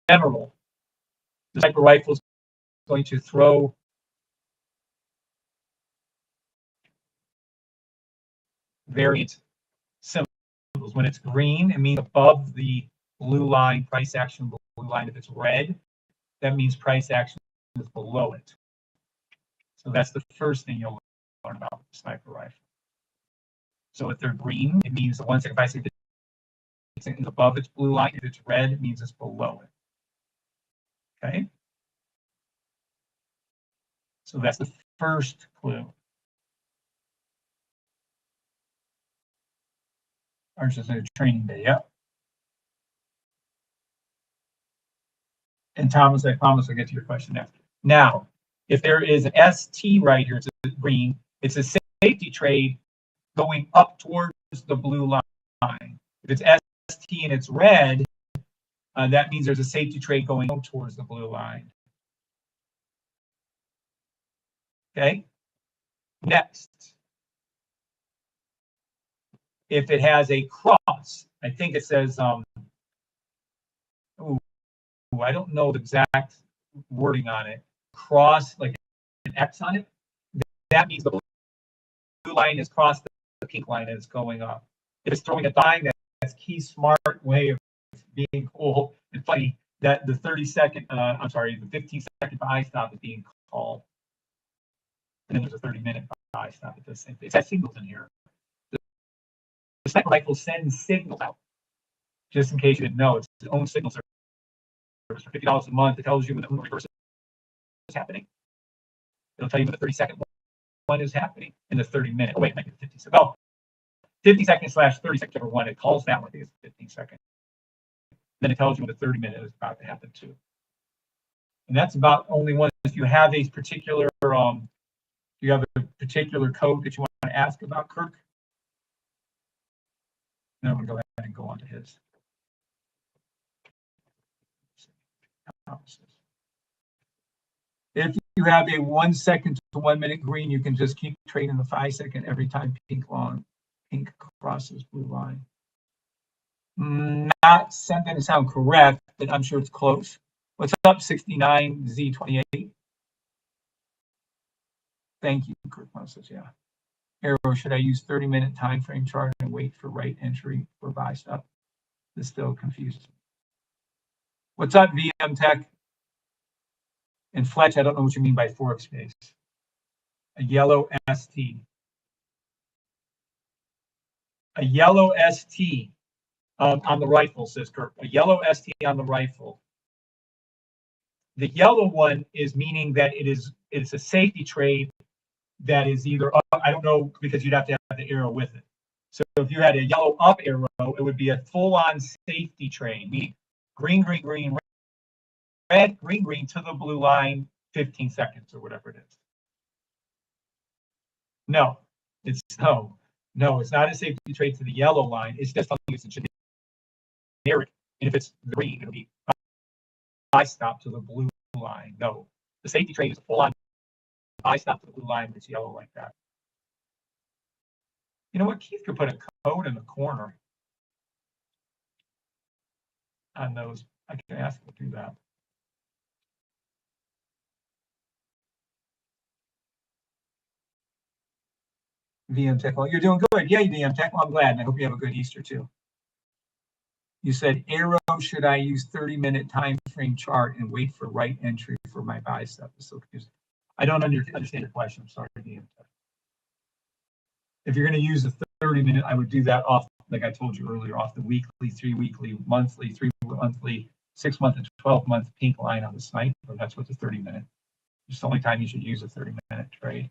general, the sniper rifle is going to throw variant symbols. When it's green, it means above the blue line, price action blue line. If it's red, that means price action is below it. So that's the first thing you'll learn about the sniper rifle. So if they're green, it means the 1 second, 5 second it's above its blue line. If it's red, it means it's below it. Okay. So that's the first clue. Ours is a training day, yep. And Thomas, I promise I'll get to your question next. Now, if there is an ST right here, it's green, it's a safety trade going up towards the blue line. If it's ST and it's red, that means there's a safety trade going out towards the blue line. Okay. Next, if it has a cross, I think it says, I don't know the exact wording on it. Cross, like an X on it. That means the blue line is crossed the pink line and it's going up. If it's throwing a dime, that's Keith's smart way of being cool and funny. That the 30-second, I'm sorry, the 15-second buy stop is being called. And then there's a 30-minute buy stop at the same thing. It's got signals in here. The sniper rifle sends signals out. Just in case you didn't know, it's its own signal service for $50 a month. It tells you when the reverse is happening. It'll tell you when the 30-second one is happening in the 30-minute. Oh, wait, maybe 50 seconds. Oh, 50 seconds / 30 seconds, whichever one. It calls that one. I think it's 15 seconds. Then it tells you when the 30-minute is about to happen too. And that's about only one. If you have a particular, you have a particular code that you want to ask about, Kirk. Then I'm going to go ahead and go on to his. If you have a 1 second to 1 minute green, you can just keep trading the 5 second every time pink crosses blue line. Not something to sound correct, but I'm sure it's close. What's up, 69Z28? Thank you, Kirk says, yeah. Arrow, should I use 30-minute time frame chart and wait for right entry for buy stop? This still confuses me. What's up, VM Tech? And Fletch, I don't know what you mean by Forex space. A yellow ST. A yellow ST on the rifle, says Kirk. A yellow ST on the rifle. The yellow one is meaning that it's a safety trade that is either up, I don't know, because you'd have to have the arrow with it. So if you had a yellow up arrow, it would be a full-on safety trade, meaning green, green, green, red, green, green to the blue line, 15 seconds or whatever it is. No, it's no, it's not a safety trade to the yellow line. It's just something that's a generic. And if it's green, it'll be buy stop to the blue line. No, the safety trade is a full-on buy stop to the blue line that's yellow like that. You know what? Keith could put a code in the corner on those. I can ask him to do that. VM Tech, well, you're doing good. Yeah, VM Tech, well, I'm glad. And I hope you have a good Easter too. You said, arrow, should I use 30-minute time frame chart and wait for right entry for my buy stuff? So confused. I don't understand your question. I'm sorry, VM Tech. If you're going to use a 30-minute, I would do that off, like I told you earlier, off the weekly, 3 weekly, monthly, 3 monthly, 6-month and 12-month pink line on the sniper. That's what the 30-minute. It's the only time you should use a 30-minute trade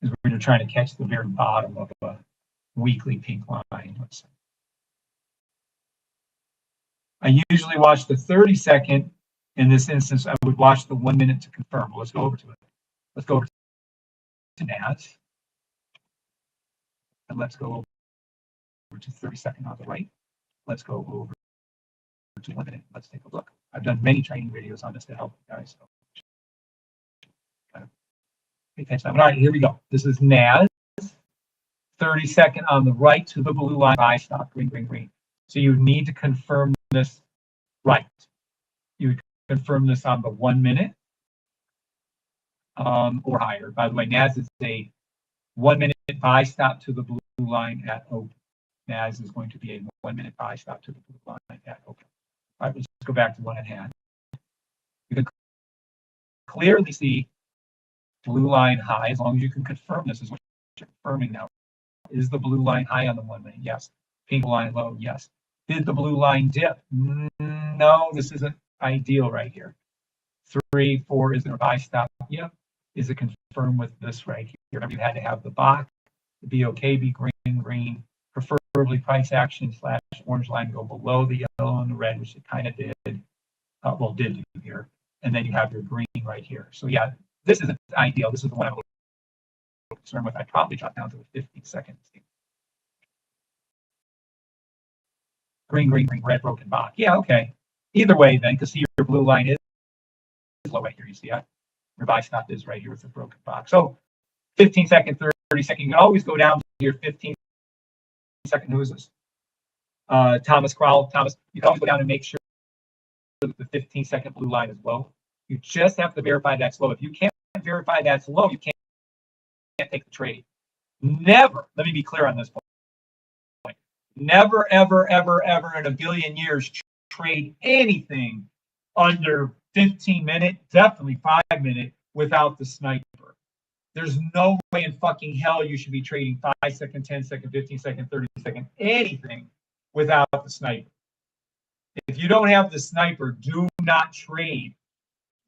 is when you're trying to catch the very bottom of a weekly pink line. Let's see. I usually watch the 30-second. In this instance, I would watch the 1 minute to confirm. Let's go over to it. Let's go over to NAS. And let's go over to 30-second on the right. Let's go over to 1 minute. Let's take a look. I've done many training videos on this to help you guys. So pay attention. All right, here we go. This is NAS. 30-second on the right to the blue line. Buy, stop, green, green, green. So you need to confirm this right. You would confirm this on the 1 minute or higher. By the way, NAS is a 1 minute buy stop to the blue line at open. NAS is going to be a 1 minute buy stop to the blue line at open. All right, let's go back to one at hand. You can clearly see blue line high as long as you can confirm this is what you're confirming now. Is the blue line high on the 1 minute? Yes. Pink line low? Yes. Did the blue line dip? No, this isn't ideal right here. 3, 4, is there a buy stop? Yep. Is it confirmed with this right here? Remember, you had to have the box, the BOK be green, green, preferably price action / orange line go below the yellow and the red, which it kind of did. Well, did do here. And then you have your green right here. So yeah, this isn't ideal. This is the one I'm a little concerned with. I'd probably drop down to the 15 seconds. Green, green, green, red, broken box. Yeah, okay. Either way, then, because see your blue line is low right here. You see that? Your buy stop is right here with the broken box. So 15 second, 30 second. You can always go down to your 15 second. Who is this? Thomas Crowell. Thomas, you can always go down and make sure that the 15 second blue line is low. You just have to verify that's low. If you can't verify that's low, you can't take the trade. Never, let me be clear on this point. Never, ever, ever, ever in a billion years trade anything under 15 minute, definitely 5 minute without the sniper. There's no way in fucking hell you should be trading 5 second, 10 second, 15 second, 30 second, anything without the sniper. If you don't have the sniper, do not trade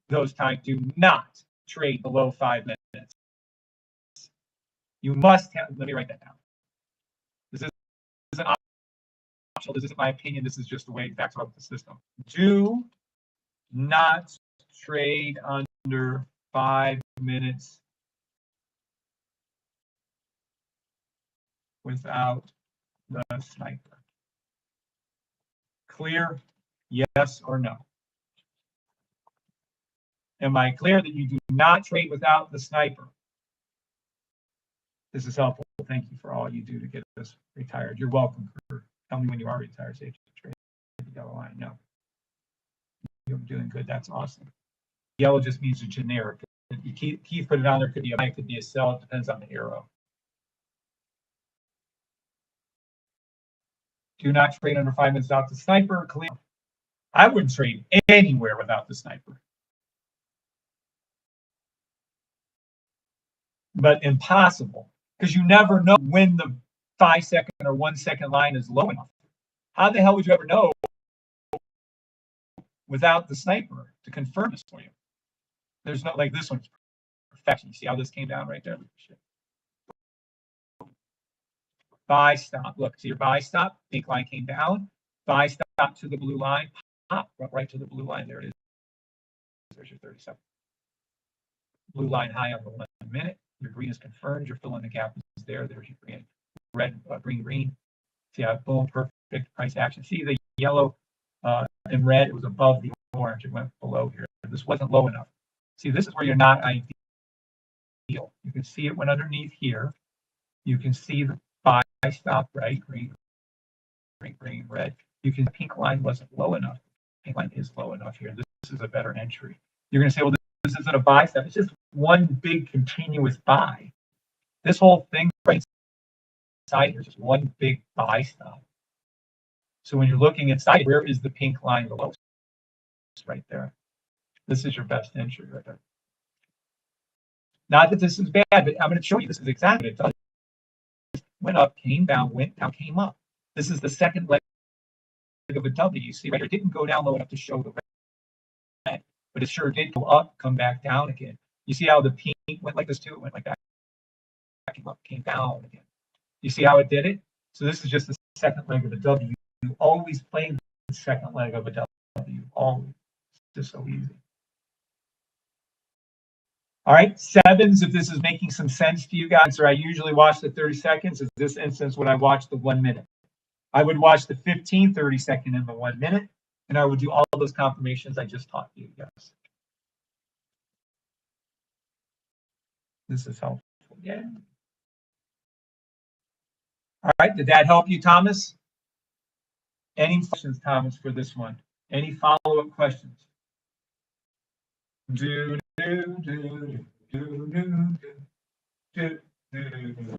those times. Do not trade below 5 minutes. You must have, let me write that down. This isn't optional. This isn't my opinion. This is just the way it backs up the system. Do not trade under 5 minutes without the sniper. Clear? Yes or no? Am I clear that you do not trade without the sniper? This is helpful. Thank you for all you do to get us retired. You're welcome. Tell me when you are retired. Say trade the yellow line. No. You're doing good. That's awesome. Yellow just means a generic. Keith put it on there. Could be a buy, could be a sell. It depends on the arrow. Do not trade under 5 minutes without the sniper. Clear. I wouldn't trade anywhere without the sniper. But impossible, because you never know when the 5 second or 1 second line is low enough. How the hell would you ever know without the sniper to confirm this for you? There's no, like this one's perfection. You see how this came down right there? Buy stop. Look, see your buy stop. Pink line came down. Buy stop to the blue line. Pop right to the blue line. There it is. There's your 37. Blue line high on the 1 minute. Your green is confirmed. You're filling the gap is there. There's your green. Red, green, green. See how boom, perfect price action. See the yellow and red. It was above the orange. It went below here. This wasn't low enough. See, this is where you're not ideal. You can see it went underneath here. You can see the buy stop, right? Green, green, green, red. You can, the pink line wasn't low enough. Pink line is low enough here. This is a better entry. You're going to say, well, this isn't a buy stop. It's just one big continuous buy. This whole thing right inside here is just one big buy stop. So when you're looking inside, where is the pink line the lowest? It's right there. This is your best entry right there. Not that this is bad, but I'm going to show you this is exactly what it does. Went up, came down, went down, came up. This is the second leg of a W. You see, right, it didn't go down low enough to show the red, but it sure did go up, come back down again. You see how the pink went like this too? It went like that, came up, came down again. You see how it did it? So this is just the second leg of a W. You always play the second leg of a W, always. It's just so easy. All right, sevens, if this is making some sense to you guys, or I usually watch the 30 seconds. In this instance, would I watch the 1 minute? I would watch the 15, 30 second and the 1 minute, and I would do all those confirmations I just taught you guys. This is helpful. Yeah. All right, did that help you, Thomas? Any questions, Thomas, for this one? Any follow-up questions? Do, do, do, do, do, do, do, do.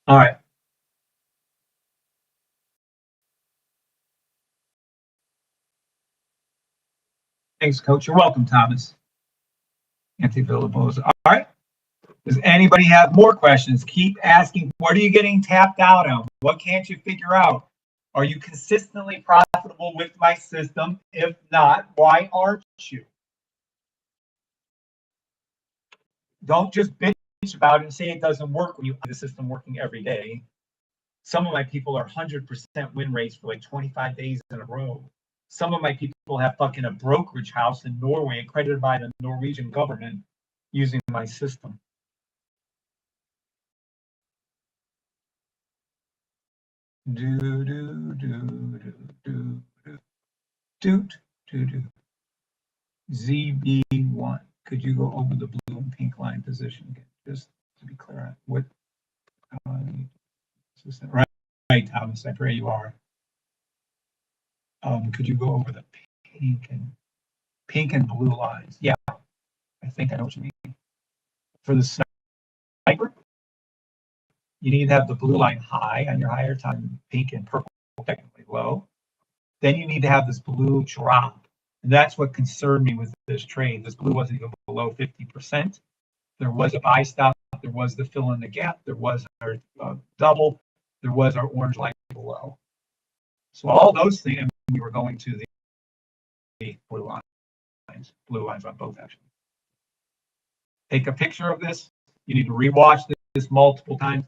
All right. Thanks, Coach. You're welcome, Thomas. Anti-Villalobos. All right. Does anybody have more questions? Keep asking. What are you getting tapped out on? What can't you figure out? Are you consistently profitable with my system? If not, why aren't you? Don't just bitch about it and say it doesn't work when you have the system working every day. Some of my people are 100% win rates for like 25 days in a row. Some of my people have fucking a brokerage house in Norway accredited by the Norwegian government using my system. Do, do, do, do, do, do, do, do. ZB1. Could you go over the blue and pink line position again? Just to be clear on what right, Thomas, I pray you are. Could you go over the pink and blue lines? Yeah, I think I know what you mean. For the sniper, you need to have the blue line high on your higher time, pink and purple technically low. Then you need to have this blue drop. And that's what concerned me with this trade. This blue wasn't even below 50%. There was a buy stop. There was the fill in the gap. There was our double. There was our orange line below. So all those things, we were going to the blue lines on both actually. Take a picture of this. You need to rewatch this multiple times.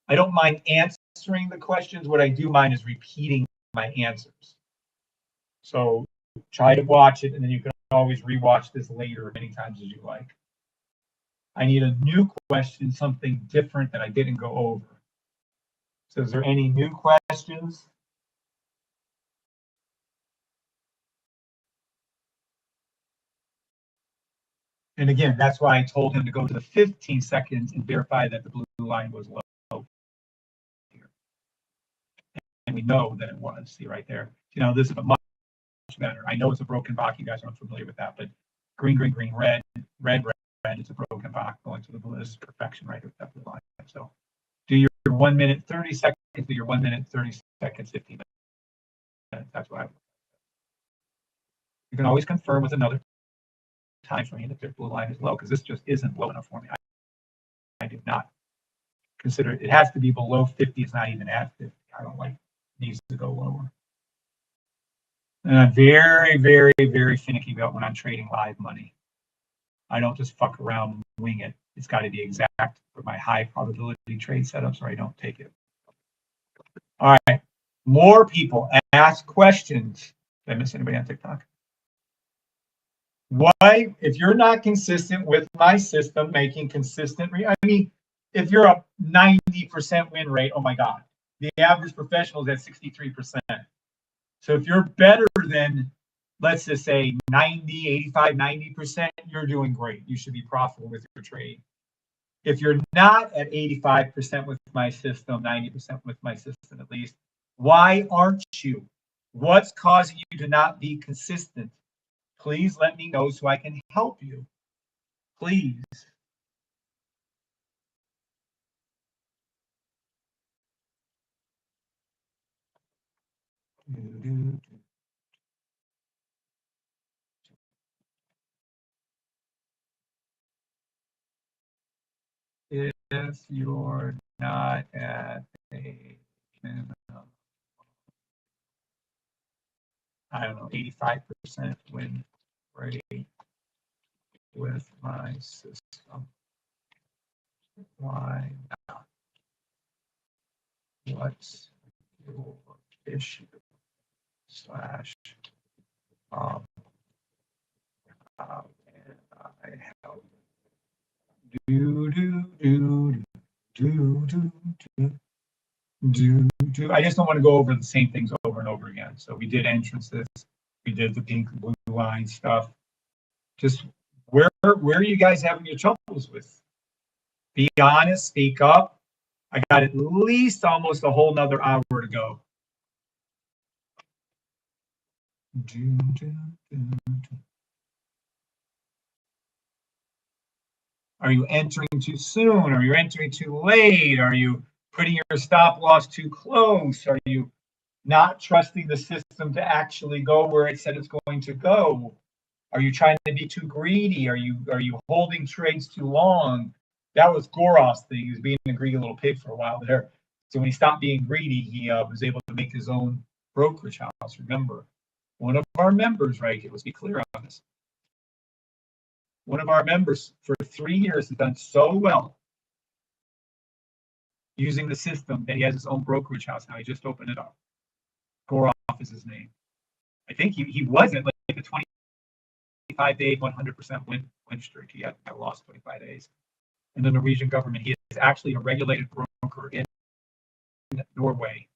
I don't mind answering the questions. What I do mind is repeating my answers. So try to watch it, and then you can always rewatch this later many times as you like. I need a new question, something different that I didn't go over. So is there any new questions? And again, that's why I told him to go to the 15 seconds and verify that the blue line was low here. And we know that it was. See right there. You know, this is a much better. I know it's a broken Bach. You guys aren't familiar with that, but green, green, green, red, red, red, red. It's a broken Bach going to the blue. This is perfection right with that blue line. So do your 1 minute 30 seconds, do your 1 minute 30 seconds, 15 minutes. That's what I. You can always confirm with another time frame that their blue line is low, because this just isn't low enough for me. I did not consider it. It has to be below 50. It's not even at 50. I don't like it. It needs to go lower. And I'm very, very, very finicky about when I'm trading live money. I don't just fuck around and wing it. It's got to be exact for my high probability trade setups, or I don't take it. All right. More people ask questions. Did I miss anybody on TikTok? Why, if you're not consistent with my system, making consistent, I mean, if you're a 90% win rate, oh my God, the average professional is at 63%. So if you're better than, let's just say 90, 85, 90%, you're doing great. You should be profitable with your trade. If you're not at 85% with my system, 90% with my system at least, why aren't you? What's causing you to not be consistent? Please let me know so I can help you. Please. If you're not at a minimum, I don't know, 85% win rate with my system, why not? What's your issue? Slash how can I help? I just don't want to go over the same things over and over again. So we did entrances, we did the pink and blue line stuff. Just where are you guys having your troubles with? Be honest, speak up. I got at least almost a whole nother hour to go. Are you entering too soon? Are you entering too late? Are you putting your stop loss too close? Are you not trusting the system to actually go where it said it's going to go? Are you trying to be too greedy? Are you holding trades too long? That was Gorov's thing. He was being a greedy little pig for a while there. So when he stopped being greedy, he was able to make his own brokerage house. Remember, one of our members, right? Let's be clear on this. One of our members for 3 years has done so well using the system that he has his own brokerage house now. He just opened it up. Gorov is his name. I think he wasn't like the 25-day, 100% win streak. He had lost 25 days. In the Norwegian government, he is actually a regulated broker in Norway,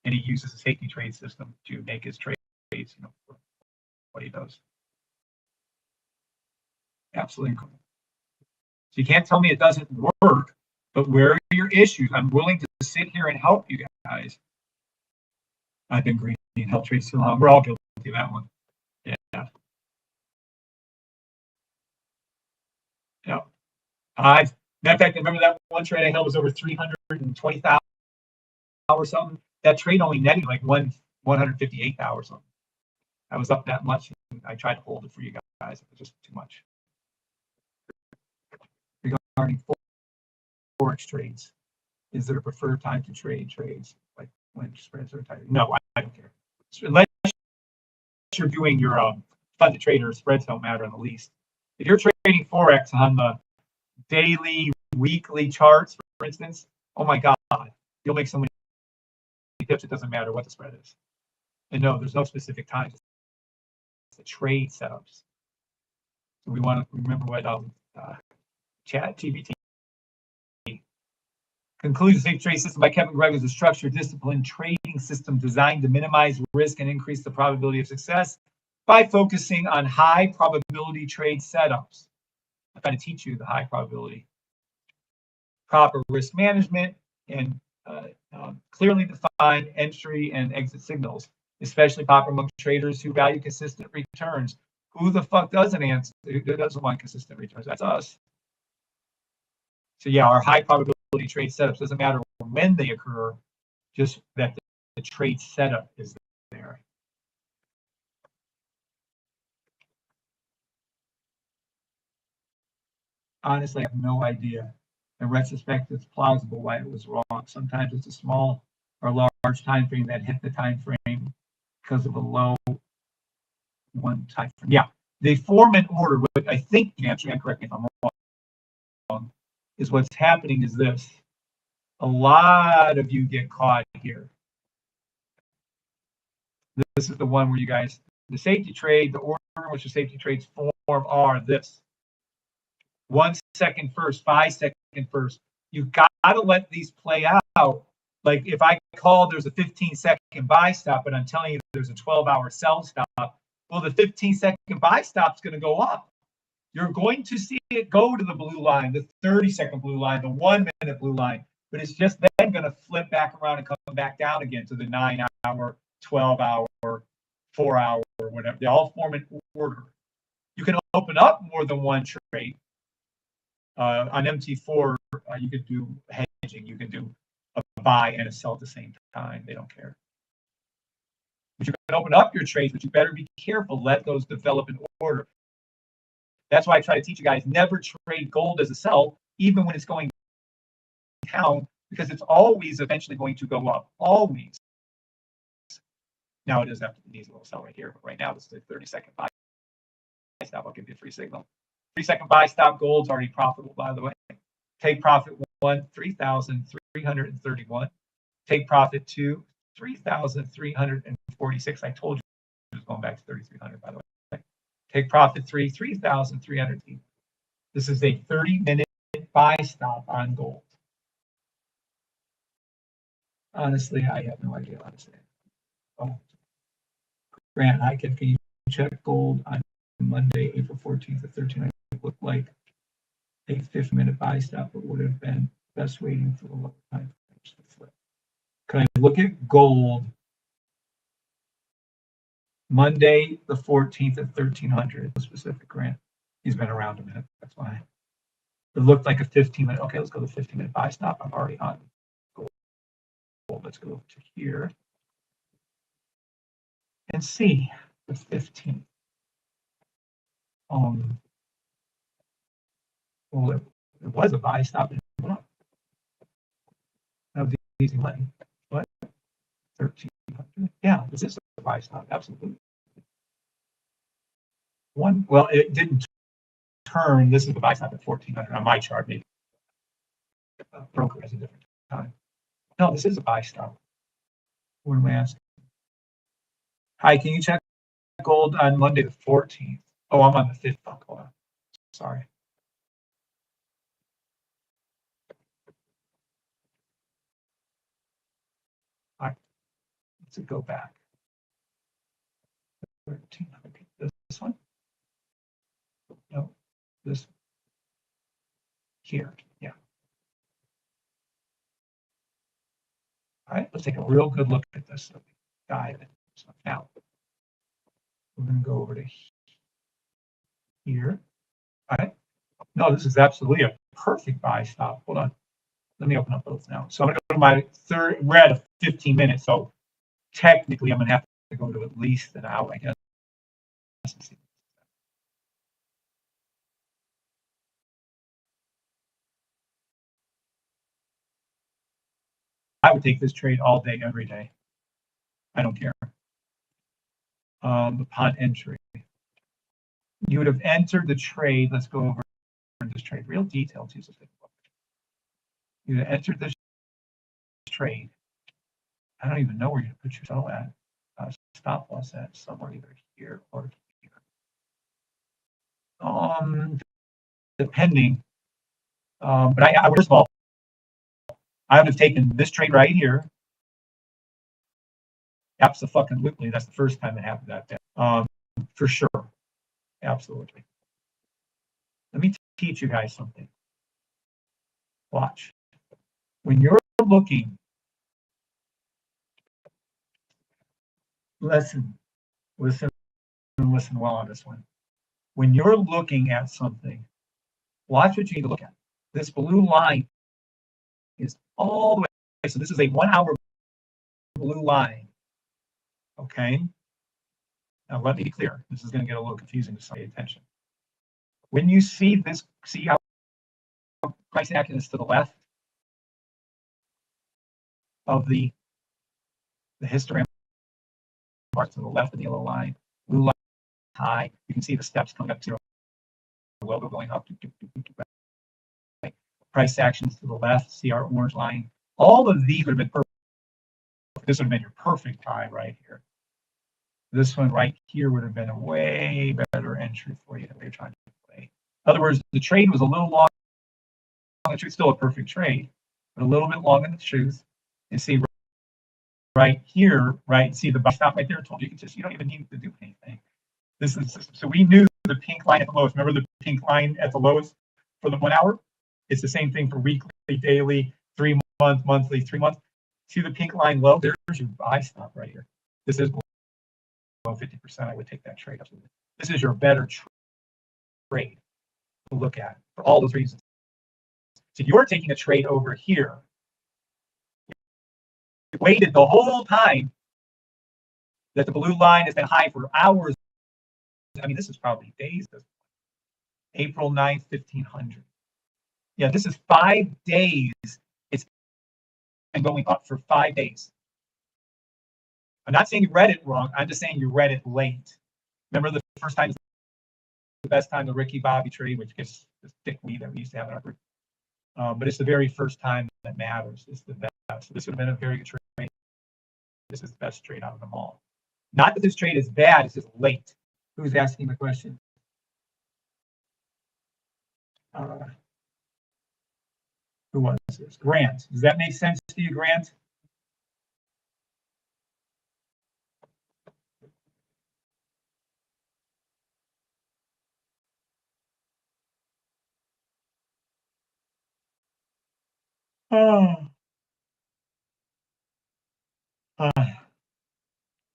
and he uses a safety trade system to make his trades, for what he does. Absolutely incredible. So you can't tell me it doesn't work, but where are your issues? I'm willing to sit here and help you guys. I've been greedy and helped trade so long. We're all guilty of that one. Yeah. Yeah. Matter of fact, remember that one trade I held was over 320,000 or something. That trade only netted like 158,000 or something. I was up that much. And I tried to hold it for you guys. It was just too much. Regarding forex trades, is there a preferred time to trade trades like when spreads are tighter? No, I don't care. Unless you're doing your fund to trader, spreads don't matter in the least. If you're trading forex on the daily, weekly charts, for instance, oh my God, you'll make so many pips. It doesn't matter what the spread is. And no, there's no specific time. It's the trade setups. So we want to remember what ChatGPT concludes. The safe trade system by Kevin Gregg is a structured, disciplined trading system designed to minimize risk and increase the probability of success by focusing on high probability trade setups. I'm trying to teach you the high probability. Proper risk management and clearly defined entry and exit signals, especially popular among traders who value consistent returns. Who the fuck doesn't want consistent returns? That's us. So yeah, our high probability trade setups, doesn't matter when they occur, just that the trade setup is there. Honestly, I have no idea. In retrospect, it's plausible why it was wrong. Sometimes it's a small or large time frame that hit the time frame because of a low one time frame. Yeah, they form an order. What I think, Nancy, correct me if I'm wrong, is what's happening is this. A lot of you get caught here. This is the one where you guys, the safety trade, the order in which the safety trades form are this. 1 second first, 5 second first. You got to let these play out. Like if I call there's a 15-second buy stop, but I'm telling you there's a 12-hour sell stop, well, the 15-second buy stop is going to go up. You're going to see it go to the blue line, the 30-second blue line, the 1-minute blue line, but it's just then going to flip back around and come back down again to the 9-hour, 12 hour, 4 hour, whatever. They all form an order. You can open up more than one trade. On MT4, you could do hedging. You can do a buy and a sell at the same time. They don't care. But you can open up your trades, but you better be careful. Let those develop in order. That's why I try to teach you guys, never trade gold as a sell, even when it's going down, because it's always eventually going to go up. Always. Now it does have to needs a little sell right here, but right now this is a 30-second buy stop. I'll give you a free signal. 3-second buy stop. Gold's already profitable, by the way. Take profit 1, 3,331. Take profit 2, 3,346. I told you it was going back to 3,300, by the way. Take profit 3, 3,300. This is a 30-minute buy stop on gold. Honestly, I have no idea, honestly. Oh. Grant, can you check gold on Monday, April 14th at 13? It looked like a 50-minute buy stop, but would have been best waiting for the low time to flip. Can I look at gold Monday, the 14th at 1300? The specific Grant. He's been around a minute. That's why. It looked like a 15-minute. Okay, let's go to the 15-minute buy stop. I'm already on gold. Let's go to here and see the 15th. Well, it was a buy stop. That was easy money. What? 1300. Yeah, this is a buy stop. Absolutely. Well, it didn't turn. This is the buy stop at 1400 on my chart. Maybe broker has a different time. No, this is a buy stop. What am I asking? Hi, can you check gold on Monday the 14th? Oh, I'm on the 5th. Oh, hold on. Sorry. All right. Let's go back. 13. Okay, this one. No, this here. Yeah. All right, let's take a real good look at this. Dive in. Now, we're going to go over to here. All right. No, this is absolutely a perfect buy stop. Hold on. Let me open up both now. So I'm going to go to my third. We're at a 15 minutes. So technically, I'm going to have to go to at least an hour, I guess. I would take this trade all day, every day. I don't care. Upon entry, you would have entered the trade. Let's go over this trade. Real detail too. You would have entered this trade. I don't even know where you put your sell at. Stop loss at somewhere either here or here. Depending. But I first of all, I would have taken this trade right here. Absolutely. That's the first time it happened that day. For sure. Absolutely. Let me teach you guys something. Watch. When you're looking, listen well on this one. When you're looking at something, watch what you need to look at. This blue line is all the way. So this is a 1 hour blue line. Okay. Now let me be clear. This is going to get a little confusing, so pay attention. When you see this, see how price action is to the left of the histogram bar, to the left of the yellow line, blue line high. You can see the steps coming up to the logo going up. Price actions to the left. See our orange line. All of these would have been perfect. This would have been your perfect buy right here. This one right here would have been a way better entry for you if you're trying to play. In other words, the trade was a little long. It's still a perfect trade, but a little bit long in the truth. And see right here, right? See the buy stop right there. I told you, you don't even need to do anything. This is so we knew the pink line at the lowest. Remember the pink line at the lowest for the 1 hour? It's the same thing for weekly, daily, 3 month, monthly, 3 months. See the pink line low? There's your buy stop right here. This is below 50%. I would take that trade. Absolutely. This is your better trade to look at for all those reasons. So you're taking a trade over here. You waited the whole time that the blue line has been high for hours. I mean, this is probably days. April 9th, 1500. Yeah, this is 5 days. It's been going up for 5 days. I'm not saying you read it wrong. I'm just saying you read it late. Remember the first time is the best time, the Ricky Bobby trade, which gets this thick weed that we used to have in our group. But it's the very first time that matters. It's the best. So this would have been a very good trade. This is the best trade out of them all. Not that this trade is bad, it's just late. Who's asking the question? Who was this? Grant. Does that make sense to you, Grant?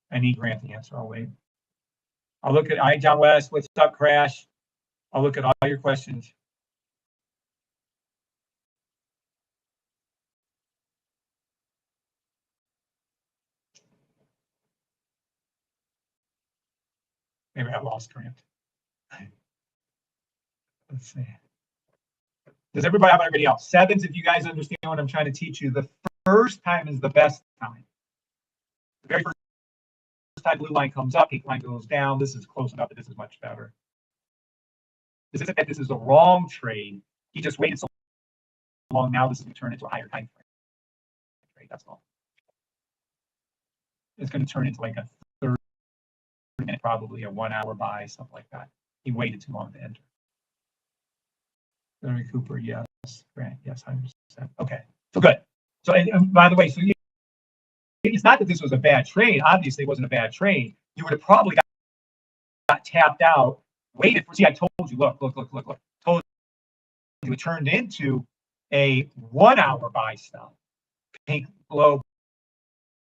I need Grant to answer. I'll wait. I'll look at John West. What's up, Crash? I'll look at all your questions. Maybe I lost Grant. Let's see. Does everybody have everybody else? Sevens, if you guys understand what I'm trying to teach you, the first time is the best time. The very first time blue line comes up, pink line goes down. This is close enough that this is much better. This isn't that this is a wrong trade. He just waited so long. Now this is going to turn into a higher time frame trade. That's all. It's going to turn into like a 30-minute, probably a 1 hour buy, something like that. He waited too long to enter. Larry Cooper, yes. Grant, yes, 100%. Okay, so good. So, and by the way, so it's not that this was a bad trade. Obviously, it wasn't a bad trade. You would have probably got tapped out, waited for. See, I told you. Look. Told you it turned into a 1 hour buy stop. Pink low,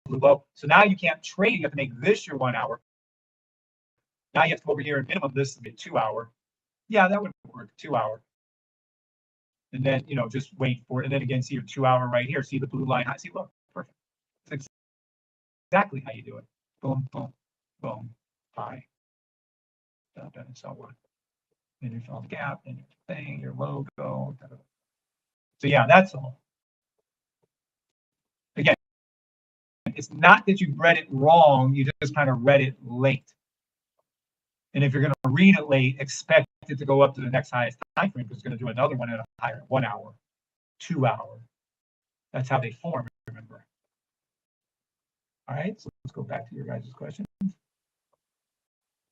blue low. So now you can't trade. You have to make this your 1 hour. Now you have to go over here and minimum this to be 2 hour. Yeah, that would work. 2 hour. And then, just wait for it. And then again, see your 2 hour right here. See the blue line. See, look, perfect. It's exactly how you do it. Boom, boom, boom, buy. Done and so on. And your film gap, and your thing, your logo. So yeah, that's all. Again, it's not that you read it wrong. You just kind of read it late. And if you're going to read it late, expect it to go up to the next highest time frame because it's going to do another one at a higher 1 hour, 2 hour. That's how they form, remember. All right, so let's go back to your guys' questions.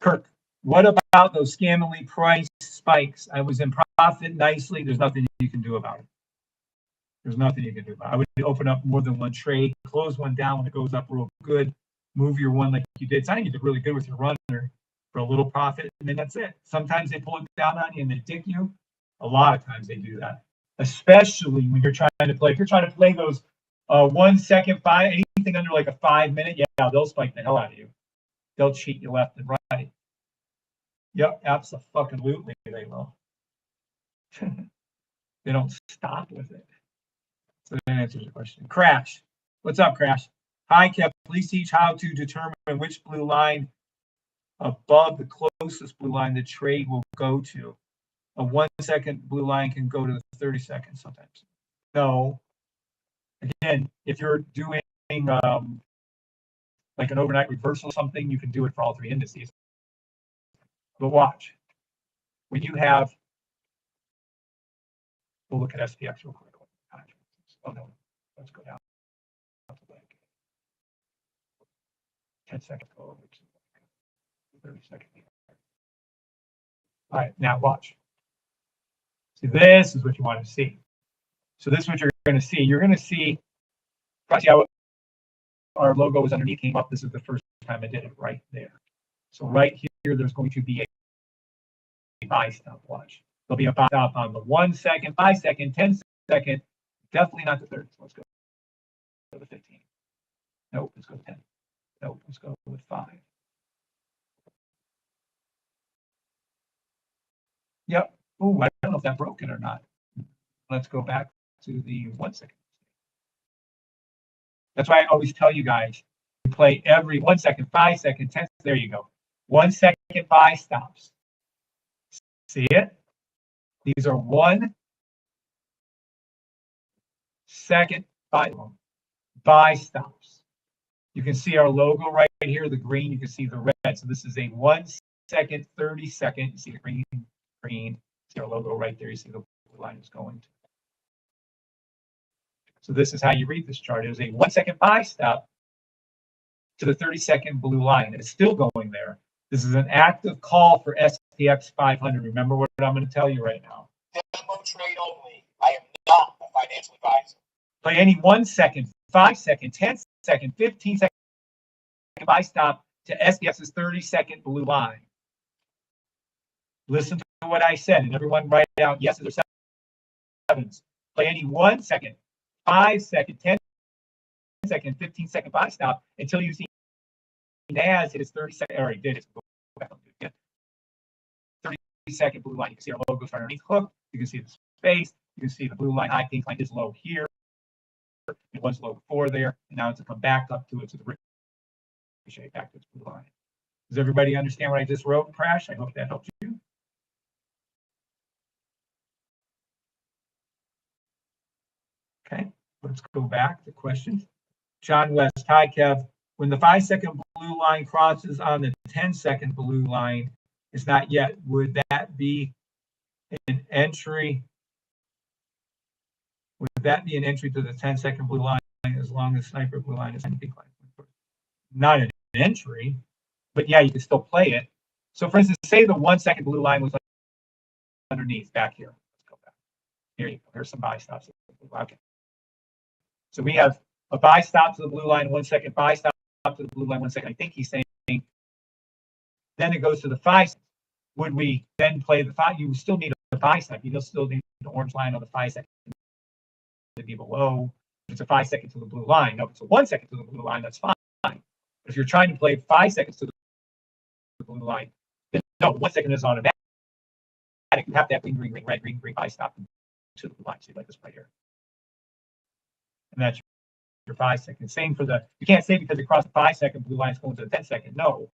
Kirk, what about those scammingly priced spikes? I was in profit nicely. There's nothing you can do about it. There's nothing you can do about it. I would open up more than one trade, close one down when it goes up real good, move your one like you did. I think you did really good with your runner for a little profit, and then that's it. Sometimes they pull it down on you and they dick you. A lot of times they do that, especially when you're trying to play. If you're trying to play those 1 second, anything under like a 5 minute, yeah, they'll spike the hell out of you. They'll cheat you left and right. Yep, absolutely they will. They don't stop with it. So that answers the question. Crash, what's up, Crash? Hi, Kev. Please teach how to determine which blue line above the closest blue line the trade will go to. A 1 second blue line can go to 30 seconds sometimes. No. Again, if you're doing like an overnight reversal or something, you can do it for all three indices. But watch. When you have, we'll look at SPX real quick. Oh no, let's go down to like 10 seconds. 30 seconds. All right, now watch. See, this is what you want to see. So this is what you're going to see. You're going to see, see how our logo was underneath, came up. This is the first time I did it right there. So right here, there's going to be a buy stop. Watch. There'll be a buy stop on the 1 second, 5 second, 10 second. Definitely not the 30. So let's go to 15. Nope, let's go to 10. Nope, let's go with 5. Yep. Oh, I don't know if that broke it or not. Let's go back to the 1 second. That's why I always tell you guys, you play every 1 second, 5 second, 10. There you go. 1 second buy stops. See it? These are 1 second buy stops. You can see our logo right here, the green. You can see the red. So this is a 1 second, 30 second. You see the green. See our logo right there. You see the blue line is going to. So this is how you read this chart. It was a 1 second buy stop to the 30-second blue line. It's still going there. This is an active call for SPX 500. Remember what I'm going to tell you right now. Demo trade only. I am not a financial advisor. Play any 1 second, 5 second, 10 second, 15 second buy stop to SPX's 30-second blue line. Listen to what I said, and everyone write down yeses or sevens. Play any 1 second, 5 second, 10 second, 15 second buy stop until you see NAS hit his 30-second. Already did it. 30-second blue line. You can see our logos right underneath hook. You can see the space. You can see the blue line, high pink line is low here. It was low before there, and now it's to come back up to it to the ricochet back to its blue line. Does everybody understand what I just wrote, Crash? I hope that helps you. Okay, let's go back to questions. John West, hi Kev. When the 5 second blue line crosses on the 10 second blue line, it's not yet. Would that be an entry? Would that be an entry to the 10 second blue line as long as sniper blue line is anything like that? Not an entry, but yeah, you can still play it. So for instance, say the 1 second blue line was underneath back here. Let's go back. Here you go. Here's some buy stops. Okay. So we have a buy stop to the blue line, 1 second buy stop to the blue line, 1 second. I think he's saying then it goes to the 5. Would we then play the 5? You still need a buy stop. You still need the orange line on the 5 second to be below. If it's a 5 second to the blue line. No, if it's a 1 second to the blue line, that's fine. But if you're trying to play 5 seconds to the blue line, then no, 1 second is automatic. You have to have green, green, green, red, green, green buy stop to the blue line. So like this right here. And that's your 5 seconds. Same for the, you can't say because it crossed the 5 second blue line, it's going to the 10 second. No.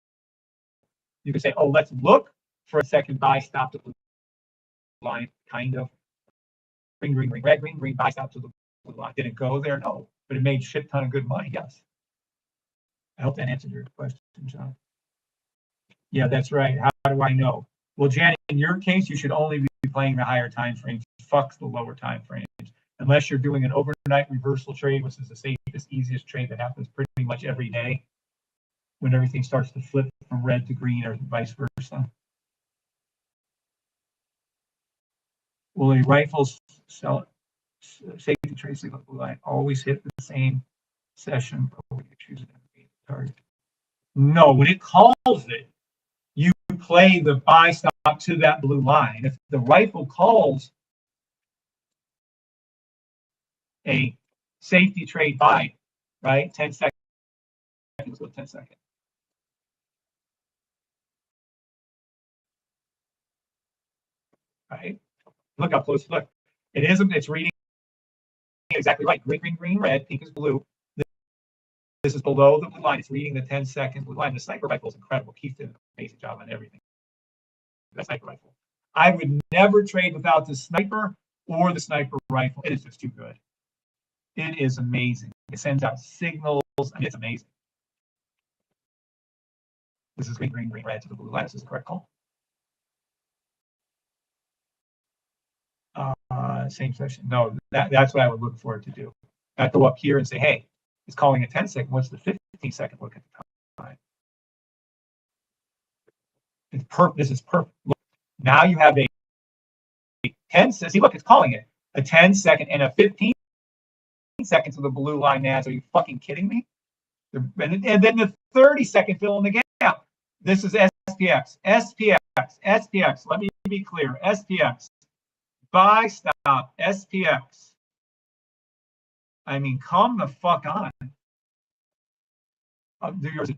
You can say, oh, let's look for a second buy stop to the blue line, kind of. Green, green, green, red, green, green, buy stop to the blue line. Did it go there? No. But it made shit ton of good money. Yes. I hope that answered your question, John. Yeah, that's right. How do I know? Well, Janet, in your case, you should only be playing the higher time frames. Fuck the lower time frames. Unless you're doing an overnight reversal trade, which is the safest, easiest trade that happens pretty much every day when everything starts to flip from red to green or vice versa. Will a rifle sell safety trade signal line always hit the same session? Target? No, when it calls it, you play the buy stop to that blue line. If the rifle calls a safety trade buy, right? 10 seconds. Go 10 seconds. Right? Look how close. Look, it isn't. It's reading exactly right. Green, green, green, red. Pink is blue. This is below the blue line. It's reading the 10 second blue line. The sniper rifle is incredible. Keith did an amazing job on everything. That sniper rifle. I would never trade without the sniper or the sniper rifle. It is just too good. It is amazing. It sends out signals. I mean, it's amazing. This is green, green, green, red to the blue line. This is the correct call. Same session. No, that's what I would look for it to do. I'd go up here and say, hey, it's calling a 10 second. What's the 15 second look at the time? It's perfect. This is perfect. Look, now you have a 10. See, look, it's calling it a 10 second and a 15 seconds of the blue line. Now, are you fucking kidding me? And then the 30 second fill in the gap. This is SPX. SPX. Let me be clear. SPX. Buy stop. SPX. I mean, come the fuck on. I'll do yours.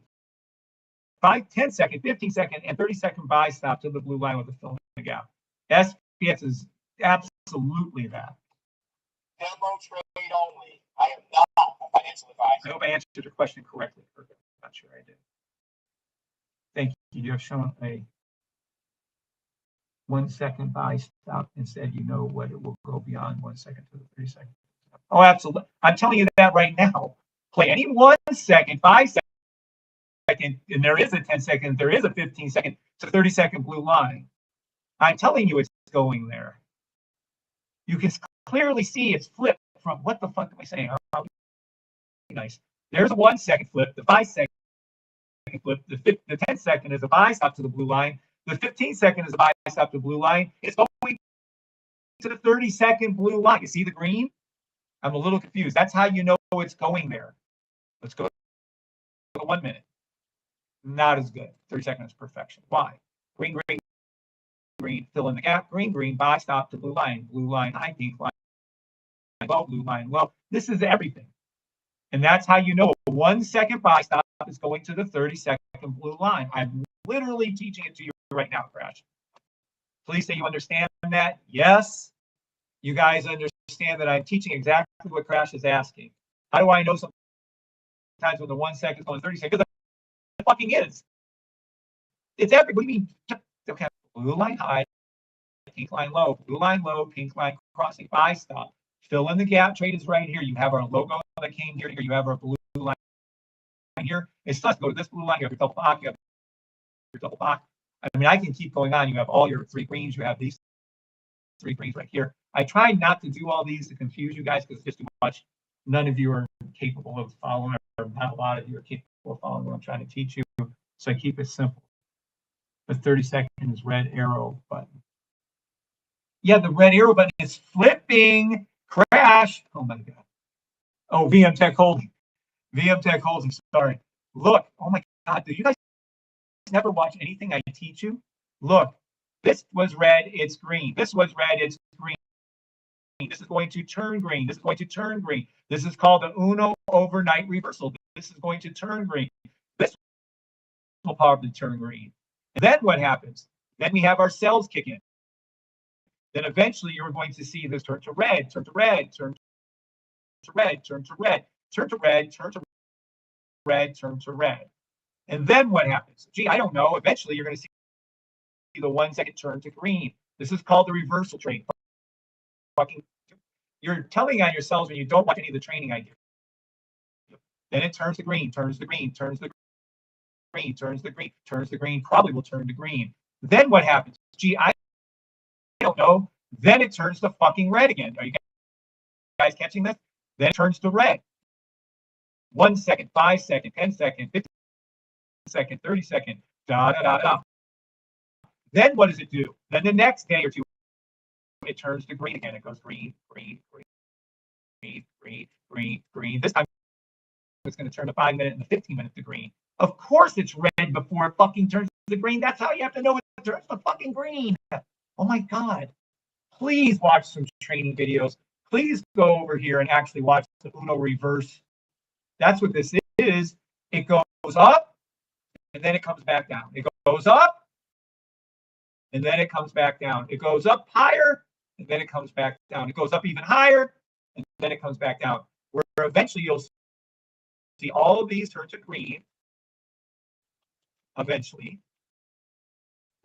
5, 10 second, 15 second, and 30 second buy stop to the blue line with the fill in the gap. SPX is absolutely that. Demo trade only. I am not a financial advisor. I hope I answered your question correctly. I'm not sure I did. Thank you. You have shown a 1 second buy stop and said you know what it will go beyond 1 second to the 30 seconds. Oh, absolutely. I'm telling you that right now. Play any 1 second, 5 second, and there is a 10 second, there is a 15 second to 30 second blue line. I'm telling you it's going there. You can clearly see it's flipped from, what the fuck am I saying? Oh, nice. There's a 1 second flip, the 5 second flip, the 10 second is a buy stop to the blue line, the 15 second is a buy stop to the blue line. It's going to the 30 second blue line. You see the green? I'm a little confused. That's how you know it's going there. Let's go to 1 minute. Not as good. 30 seconds perfection. Why? Green, green, green, fill in the gap. Green, green, buy stop to blue line high, pink line low, blue line low. This is everything. And that's how you know 1 second buy stop is going to the 30 second blue line. I'm literally teaching it to you right now, Crash. Please say you understand that. Yes. You guys understand that I'm teaching exactly what Crash is asking. How do I know sometimes when the 1 second is going to 30 seconds? Because it fucking is. It's every, what do you mean? Okay, blue line high, pink line low, pink line crossing, buy stop. Fill in the gap. Trade is right here. You have our logo that came here. You have our blue line here. It's just go to this blue line. You have your double block. You have your double block. I mean, I can keep going on. You have all your 3 greens. You have these 3 greens right here. I try not to do all these to confuse you guys because it's just too much. None of you are capable of following, or not a lot of you are capable of following what I'm trying to teach you. So I keep it simple. The 30 second is red arrow button. Yeah, the red arrow button is flipping. Crash. Oh my God. Oh, VM Tech Holding. VM Tech Holding. Sorry. Look. Oh my God. Do you guys never watch anything I teach you? Look. This was red. It's green. This was red. It's green. This is going to turn green. This is going to turn green. This is called the Uno overnight reversal. This is going to turn green. This will probably turn green. And then what happens? Then we have our cells kick in. Then eventually you're going to see this turn to red, turn to red, turn to red, turn to red, turn to red, turn to red, turn to red. And then what happens? Gee, I don't know. Eventually you're going to see the 1 second turn to green. This is called the reversal trade. You're telling on yourselves when you don't watch any of the training I do. Then it turns to green, turns to green, turns to green, turns to green, turns to green, probably will turn to green. Then what happens? Gee, I don't know. Then it turns to fucking red again. Are you guys catching this? Then it turns to red. 1 second, 5 second, 10 second, 15 second, 30 second, da da da da. Then what does it do? Then the next day or two, it turns to green again. It goes green, green, green, green, green, green, green. This time it's going to turn to 5 minute and the 15 minute to green. Of course it's red before it fucking turns to green. That's how you have to know it turns to fucking green. Oh my God. Please watch some training videos. Please go over here and actually watch the Uno reverse. That's what this is. It goes up and then it comes back down. It goes up and then it comes back down. It goes up higher and then it comes back down. It goes up even higher and then it comes back down. Where eventually you'll see all of these turn to green eventually.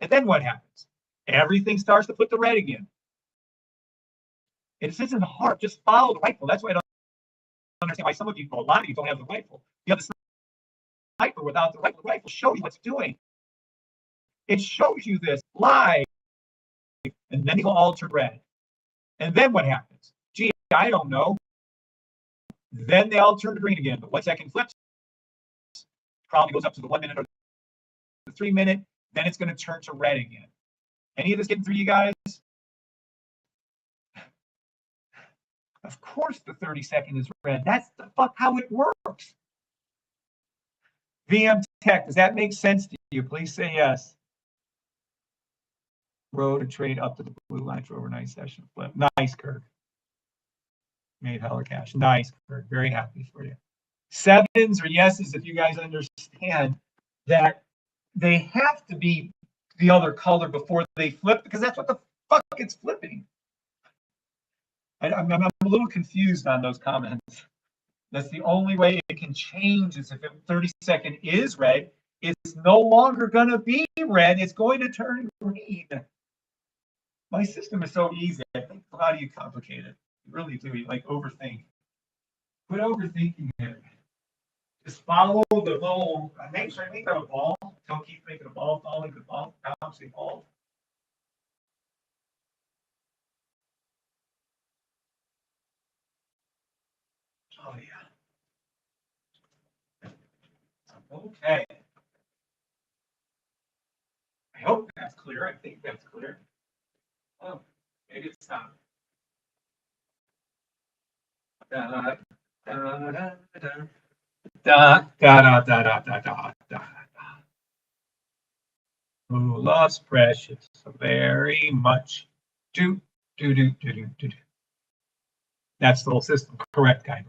And then what happens? Everything starts to flip to red again. It isn't hard. Just follow the rifle. That's why I don't understand why some of you, well, a lot of you don't have the rifle. You have the sniper without the rifle. The rifle shows you what's doing. It shows you this live. And then it'll all turn red. And then what happens? Gee, I don't know. Then they all turn to green again. But 1 second flips. Probably goes up to the 1 minute or the 3 minute. Then it's going to turn to red again. Any of this getting through you guys? Of course the 30 second is red. That's the fuck how it works. VM Tech, does that make sense to you? Please say yes. Row to trade up to the blue line for overnight session flip. Nice, Kirk. Made hella cash. Nice, Kirk. Very happy for you. sevens or yeses if you guys understand that they have to be the other color before they flip, because that's what the fuck it's flipping. I'm a little confused on those comments. That's the only way it can change is if 30-second is red, it's no longer going to be red. It's going to turn green. My system is so easy. I think, how do you complicate it? You really do. You like overthink. Quit overthinking it. Just follow the little, make sure I make that a ball. Don't keep making a ball, following the ball, bouncing ball. Oh, yeah. Okay. I hope that's clear. I think that's clear. Oh, maybe it's not. Da, da, da, da, da, da, da, da, da, da, da. Who loves Precious so very much? Do, do, do, do, do, do. That's the whole system. Correct, Guy.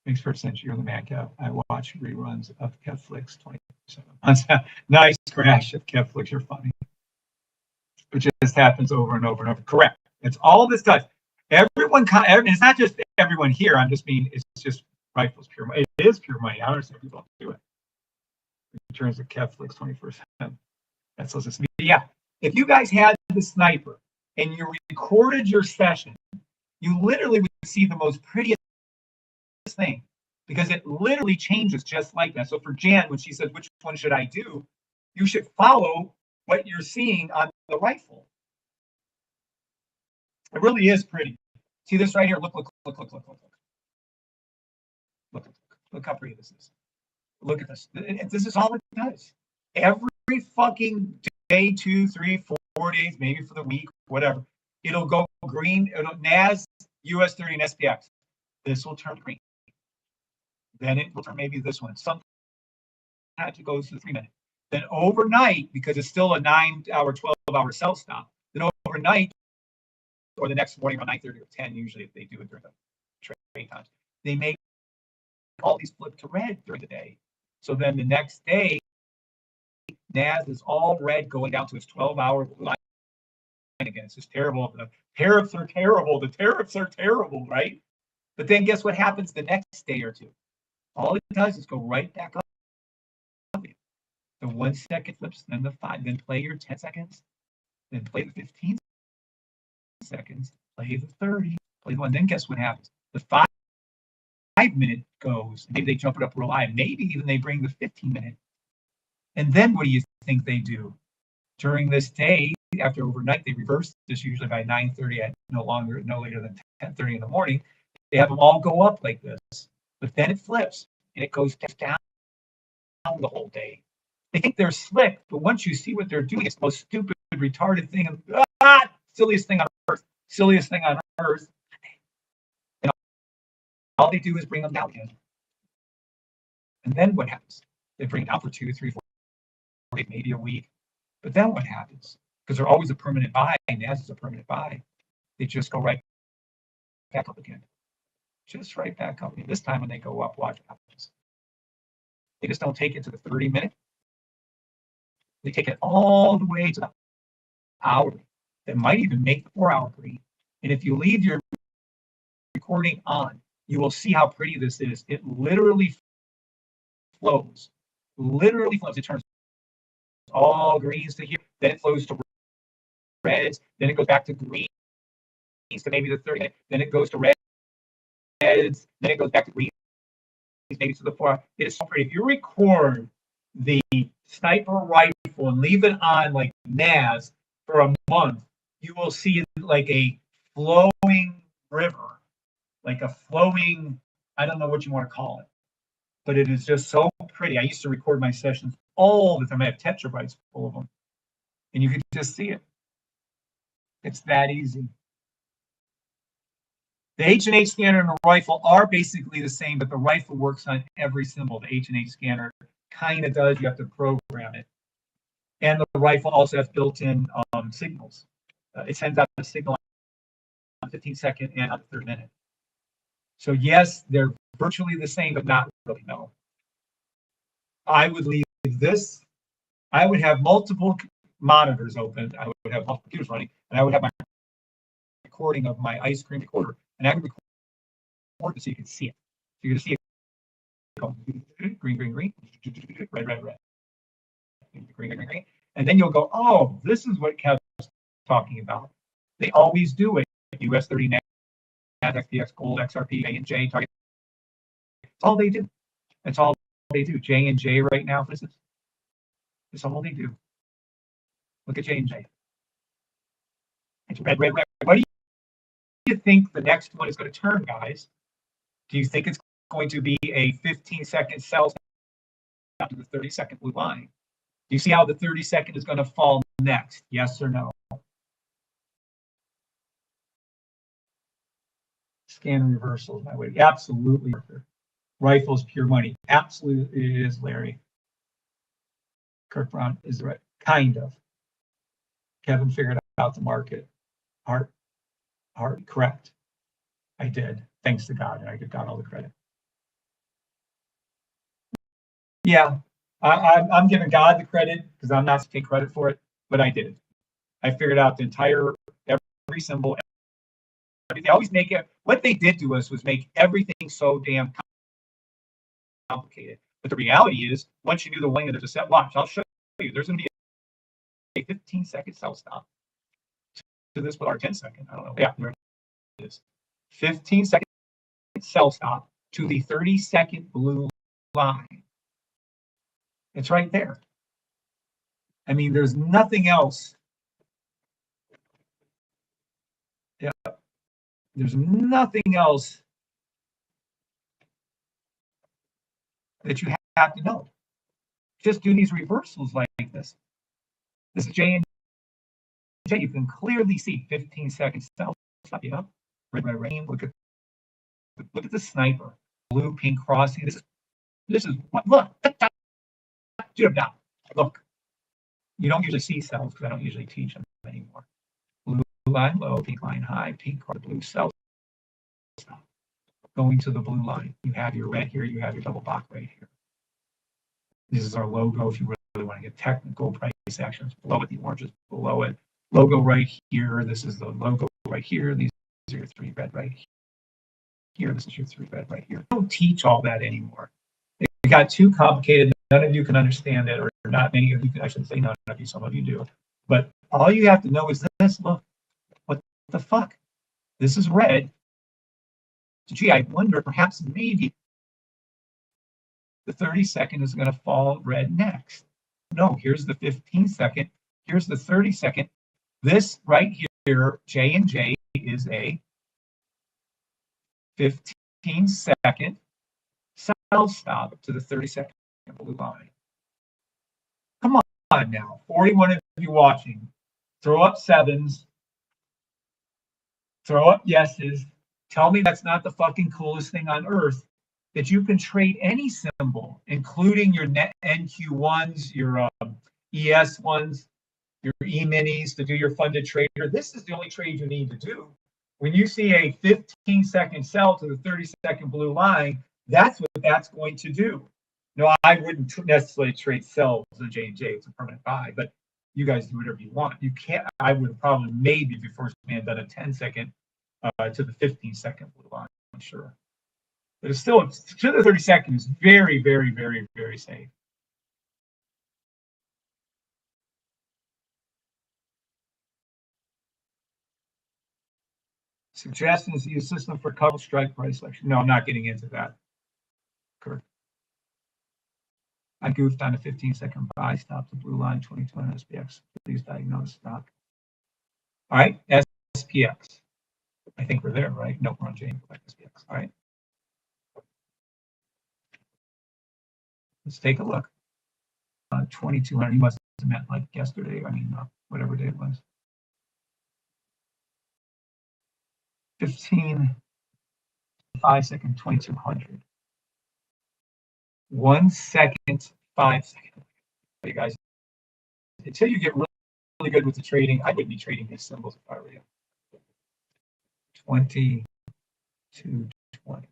Makes perfect sense. You're the man, Kev. I watch reruns of Kevflix 27 months. Nice crash of Kevflix. You're funny. It just happens over and over and over. Correct. It's all this does. Everyone, it's not just everyone here. I'm just mean it's just Rifles pure money. It is pure money. I understand people don't do it. In terms of Kevflix 21st. That's so just yeah. If you guys had the sniper and you recorded your session, you literally would see the most prettiest thing, because it literally changes just like that. So for Jan, when she says, which one should I do? You should follow what you're seeing on the rifle. It really is pretty. See this right here? Look, look, look, look, look, look, look. Look, look how pretty this is. Look at this. This is all it does. Every fucking day, 2, 3, 4 days, maybe for the week, whatever. It'll go green. It'll NAS, US 30, and SPX. This will turn green. Then it will turn maybe this one. Sometimes it goes to the 3 minute. Then overnight, because it's still a 9-hour, 12-hour cell stop, then overnight, or the next morning around 9:30 or 10, usually if they do it during the train times, they make all these flip to red during the day. So then the next day, NAS is all red going down to its 12-hour line again. It's just terrible. The tariffs are terrible. The tariffs are terrible, right? But then guess what happens the next day or two? All it does is go right back up. The 1 second flips, then the 5, then play your 10 seconds, then play the 15 seconds, play the 30, play the 1. Then guess what happens? The 5 minute goes, maybe they jump it up real high, maybe even they bring the 15 minute. And then what do you think they do? During this day, after overnight, they reverse this usually by 9:30 at no later than 10:30 in the morning. They have them all go up like this, but then it flips and it goes down the whole day. They think they're slick, but once you see what they're doing, it's the most stupid, retarded thing. Silliest thing on earth. Silliest thing on earth. And all they do is bring them down again. And then what happens? They bring it down for 2, 3, 4 days, maybe a week. But then what happens? Because they're always a permanent buy, and as it's a permanent buy, they just go right back up again. Just right back up. And this time when they go up, watch what happens. They just don't take it to the 30 minute. They take it all the way to the hour. That might even make the 4-hour green. And if you leave your recording on, you will see how pretty this is. It literally flows. Literally flows. It turns all greens to here, then it flows to reds, then it goes back to greens to maybe the 30, then it goes to reds, then it goes back to greens, maybe to the 4. It is so pretty. If you record the sniper rifle and leave it on like NAS for a month, you will see like a flowing river, like a flowing, I don't know what you want to call it, but it is just so pretty. I used to record my sessions all the time. I have tetrabytes full of them, and you can just see it. It's that easy. The H&H scanner and the rifle are basically the same, but the rifle works on every symbol. The H&H scanner kind of does. You have to program it. And the rifle also has built-in signals. It sends out a signal on 15 second and on 30 minute. So yes, they're virtually the same, but not really, no. I would leave this. I would have multiple monitors open. I would have multiple computers running, and I would have my recording of my ice cream recorder, and I would record it so you can see it. So you're gonna see it go green, green, green, red, red, red, green, green, green, green, and then you'll go, oh, this is what Kev's talking about. They always do it. US 30, NASDAQ, SPX, Gold, XRP, J&J, Target. That's all they do. That's all they do. J&J right now, this is. That's all they do. Look at J&J. It's red, red, red. What do you think the next one is going to turn, guys? Do you think it's going to be a 15-second sell down to the 30-second blue line? Do you see how the 30-second is going to fall next? Yes or no? Scan reversals, my way. Absolutely. Rifles, pure money. Absolutely, it is, Larry. Kirk Brown is right. Kind of. Kevin figured out the market. Hard, correct. I did. Thanks to God, and I give God all the credit. Yeah, I'm giving God the credit because I'm not taking credit for it, but I did. I figured out the entire, every symbol. They always make it, what they did to us was make everything so damn complicated. But the reality is, once you do the one that there's a set, watch, I'll show you. There's going to be a 15-second sell stop to this with our 10-second. I don't know. Yeah, there it is. 15-second sell stop to the 30-second blue line. It's right there. I mean, there's nothing else. Yeah. There's nothing else that you have to know. Just do these reversals like this. This is J&J. You can clearly see 15-second sell stop. Yeah. Red, red, red. Look at the sniper. Blue, pink crossing. This is what, look. Now, look. You don't usually see cells because I don't usually teach them anymore. Blue line low, pink line high, pink card, blue cell stop. Going to the blue line. You have your red here, you have your double block right here. This is our logo. If you really want to get technical, price actions below it, the orange is below it. Logo right here. This is the logo right here. These are your three red right here. This is your three red right here. I don't teach all that anymore. It got too complicated. None of you can understand it, or not many of you can. I shouldn't say none of you, some of you do. But all you have to know is this. Look, what the fuck? This is red. So, gee, I wonder perhaps maybe the 30-second is going to fall red next. No, here's the 15-second. Here's the 30-second. This right here, J&J, is a 15-second sell stop to the 30-second blue line. Come on now, 41 of you watching, throw up sevens, throw up yeses. Tell me that's not the fucking coolest thing on earth, that you can trade any symbol, including your NQ1s, your ES ones, your E-minis to do your funded trader. This is the only trade you need to do. When you see a 15-second sell to the 30-second blue line, that's what that's going to do. No, I wouldn't necessarily trade sells in J&J. It's a permanent buy, but you guys do whatever you want. You can't. I would probably maybe if your first man done a 10-second to the 15-second blue line, I'm sure. But it's still to the 30-second is very, very, very, very safe. Suggestions to use system for couple strike price selection. No, I'm not getting into that. Correct. I goofed on a 15-second buy stop, the blue line, 2020 SPX. Please diagnose stock. All right, SPX. I think we're there, right? No, we're on J&J SPX. All right. Let's take a look. 2200. You must have meant like yesterday. I mean, whatever day it was. 15, 5-second, 2200. 1 second, 5 seconds. You guys, until you get really good with the trading, I wouldn't be trading these symbols if I were you. 20 to 20.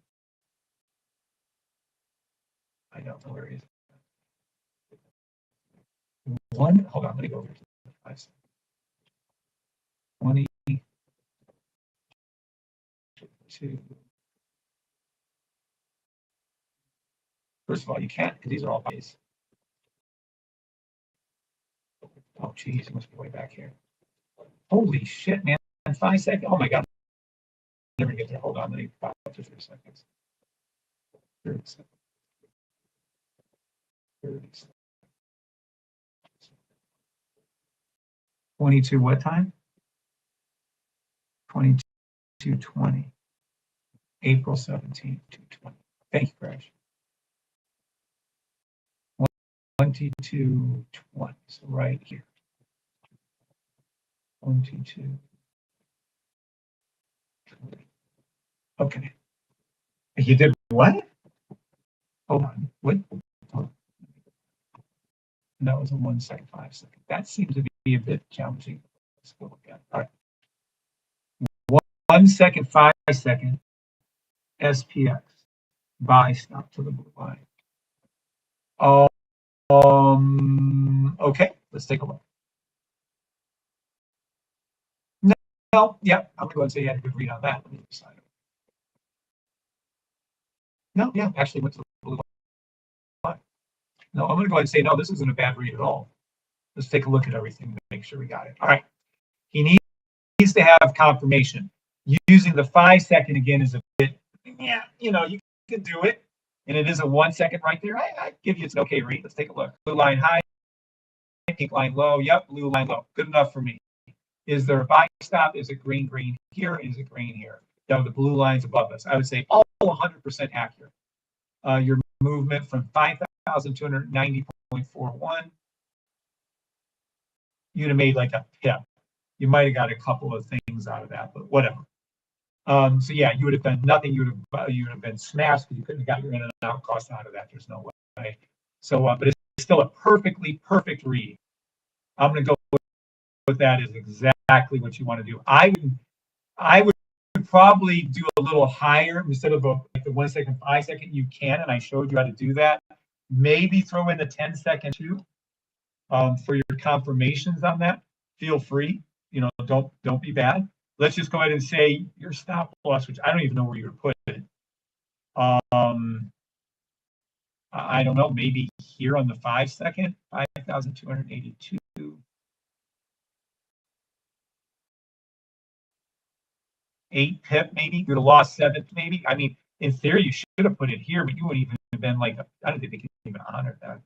I don't know where he is. One, hold on, let me go over to the 5 second. 22. First of all, you can't, because these are all base. Oh, geez, it must be way back here. Holy shit, man. 5 seconds. Oh my God. Never get there. Hold on. Let me back up to 3 seconds. 30 seconds. 30 seconds. 22 what time? 22:20. April 17th, 2:20. Thank you, Crash. 22:20. So right here. 22. Okay. You did what? Hold on. What? That was a 1 second, 5 second. That seems to be a bit challenging. Let's go look at it. All right. 1 second, 5 second. SPX. Buy stop to the blue line. Okay, let's take a look. No, yeah, I'm going to go and say you had a good read on that. Let me decide. No, yeah, actually went to the blue line. No, I'm going to go ahead and say, no, this isn't a bad read at all. Let's take a look at everything to make sure we got it. All right. He needs to have confirmation. Using the 5 second again is a bit, yeah, you know, you can do it. And it is a 1 second right there. I give you it's an okay read. Let's take a look. Blue line high, pink line low. Yep, blue line low. Good enough for me. Is there a buy stop? Is it green here? Is it green here? Now the blue line's above us. I would say all 100% accurate. Your movement from 5,290.41. You'd have made like a pip. You might have got a couple of things out of that, but whatever. So yeah, you would have done nothing. You would have been smashed because you couldn't have got your in and out cost out of that. There's no way. So, but it's still a perfect read. I'm going to go with that is exactly what you want to do. I would probably do a little higher instead of like the 1 second, 5 second. You can, and I showed you how to do that. Maybe throw in the 10 second too for your confirmations on that. Feel free. You know, don't be bad. Let's just go ahead and say your stop loss, which I don't even know where you would put it. I don't know, maybe here on the 5 second, 5,282. 8 pip, maybe. You would have lost 7, maybe. I mean, in theory, you should have put it here, but you wouldn't even have been like, I don't think they could even honor that.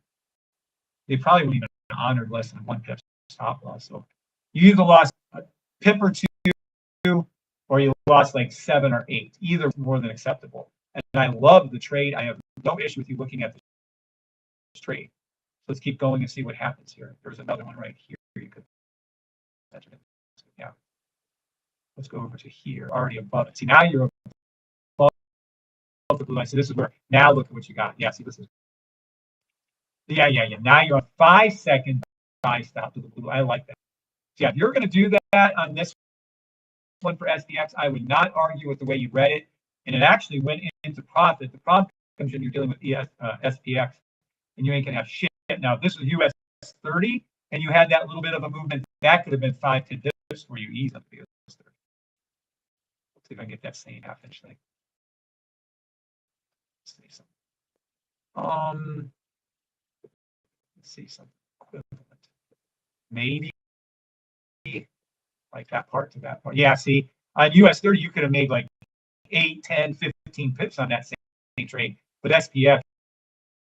They probably wouldn't even honored less than 1 pip stop loss. So you either lost a pip or 2, or you lost like 7 or 8. Either more than acceptable. And I love the trade. I have no issue with you looking at this trade. So let's keep going and see what happens here. There's another one right here. You could, yeah. Let's go over to here, already above it. See, now you're above the blue line. So this is where, now look at what you got. Yeah, see, this is, yeah. Now you're on 5 second buy stop to the blue. I like that. So yeah, if you're going to do that on this one for SPX, I would not argue with the way you read it. And it actually went into profit. The profit comes in, you're dealing with SPX, and you ain't going to have shit. Now, if this was US 30, and you had that little bit of a movement, that could have been 5 to dips for you easily. Let's see if I can get that same half-inch thing. Let's see something. Let's see something equivalent. Maybe like that part to that part. Yeah, see, on US 30, you could have made like 8, 10, 15 pips on that same trade. But SPX,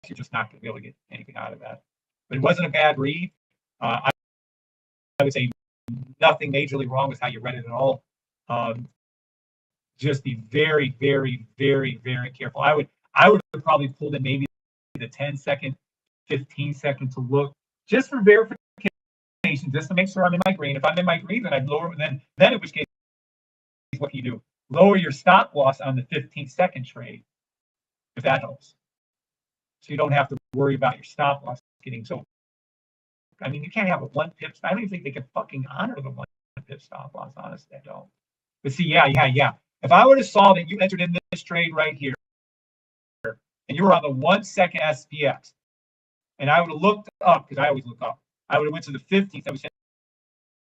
you're just not going to be able to get anything out of that. But it wasn't a bad read. I would say nothing majorly wrong with how you read it at all. Just be very, very, very, very careful. I would have probably pulled in maybe the 10 second, 15 second to look just for verification, just to make sure I'm in my green. If I'm in my green, then I'd lower. Then in which case, what can you do? Lower your stop loss on the 15-second trade, if that helps. So you don't have to worry about your stop loss getting so. I mean, you can't have a 1 pip. I don't even think they can fucking honor the 1 pip stop loss. Honestly, I don't. But see, yeah. If I would have saw that you entered in this trade right here, and you were on the 1 second SPX, and I would have looked up, because I always look up, I would have went to the 15th. I was saying,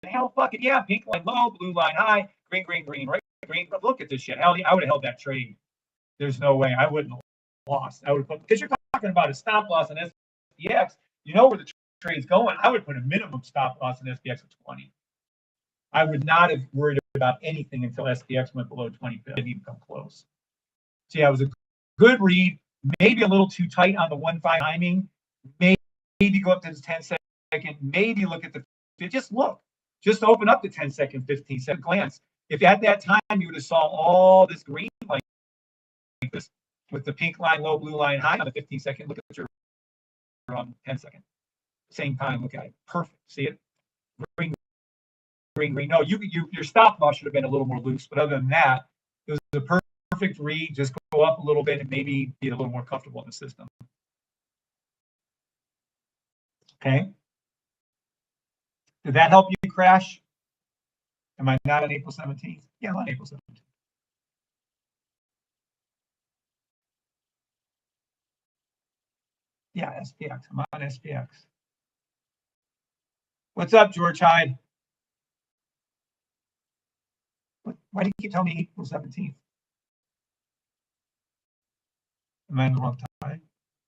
hell fucking yeah, pink line low, blue line high, green, green, green, right? Green, but look at this shit. Hell yeah, I would have held that trade. There's no way I wouldn't have lost. I would have put, because you're talking about a stop loss on SPX. You know where the trade's going. I would put a minimum stop loss on SPX of 20. I would not have worried about anything until SPX went below 20. It didn't even come close. So yeah, it was a good read. Maybe a little too tight on the 1.5 timing. Maybe go up to the 10 second. Maybe look at the, just look. Just open up the 10 second, 15 second glance. If at that time you would have saw all this green like this with the pink line low, blue line high on the 15 second, look at your 10 second. Same time, look at it. Perfect. See it? Green, green, green. No, your stop loss should have been a little more loose, but other than that, it was a perfect read. Just go up a little bit and maybe get a little more comfortable in the system. Okay. Did that help you crash? Am I not on April 17th? Yeah, I'm on April 17th. Yeah, SPX. I'm on SPX. What's up, George Hyde? Why do you keep telling me April 17th? Am I in the wrong time?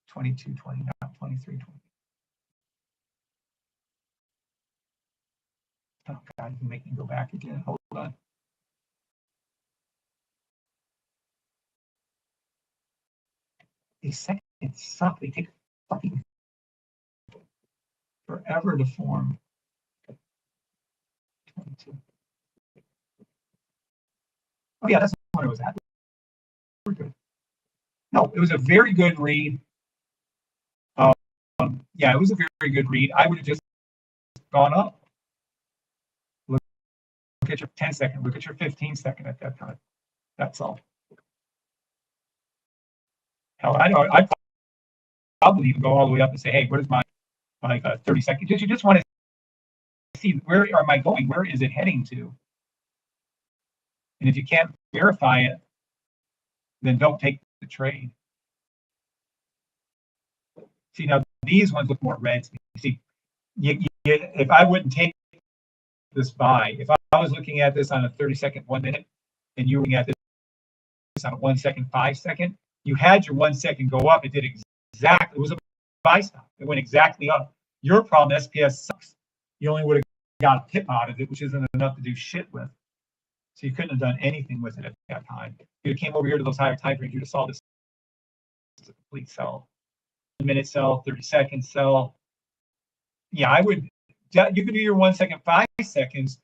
22, 20, not 23, 20. Oh, God, you can make me go back again. Hold on. These seconds suck. They take fucking forever to form. 22. Oh, yeah, that's what it was at. We're good. No, it was a very good read. Yeah, it was a very good read. I would have just gone up. Look at your 10 second. Look at your 15 second at that time. That's all. Hell, I'd probably even go all the way up and say, hey, what is my 30 seconds? You just want to see, where am I going? Where is it heading to? And if you can't verify it, then don't take the trade. See, now these ones look more red to me. See, if I wouldn't take this buy, if I was looking at this on a 30 second, 1 minute, and you were looking at this on a 1 second, 5 second, you had your 1 second go up. It did exactly, it was a buy stop. It went exactly up. Your problem, SPS sucks. You only would have got a pip out of it, which isn't enough to do shit with. So you couldn't have done anything with it at that time. If you came over here to those higher time frames, you'd have saw this as a complete sell. 1 minute sell, 30 second sell. Yeah, I would, you can do your 1 second, 5 seconds,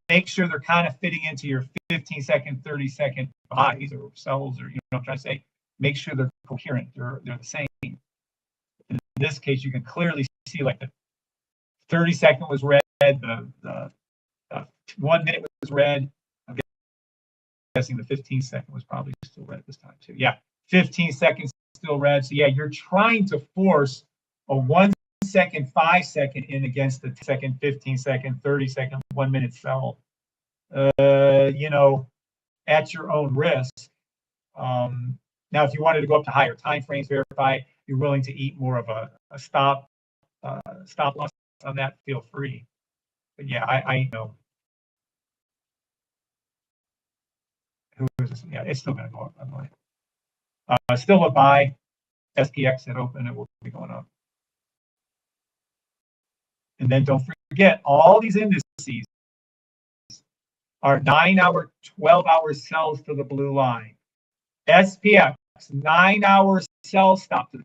make sure they're kind of fitting into your 15 second, 30 second buys or sells, or, you know what I'm trying to say. Make sure they're coherent, they're the same. In this case, you can clearly see like the 30 second was red, the 1 minute was red. I'm guessing the 15 second was probably still red this time too. Yeah, 15 seconds still red. So yeah, you're trying to force a 1 second, 5 second in against the 10 second, 15 second, 30 second, 1 minute sell. You know, at your own risk. Now, if you wanted to go up to higher time frames, verify you're willing to eat more of a stop loss on that, feel free. But yeah, I know. Who is this? Yeah, it's still going to go up, by the way. Still a buy. SPX at open, it will be going up. And then don't forget, all these indices are 9-hour, 12-hour sells to the blue line. SPX, 9-hour sell stop to the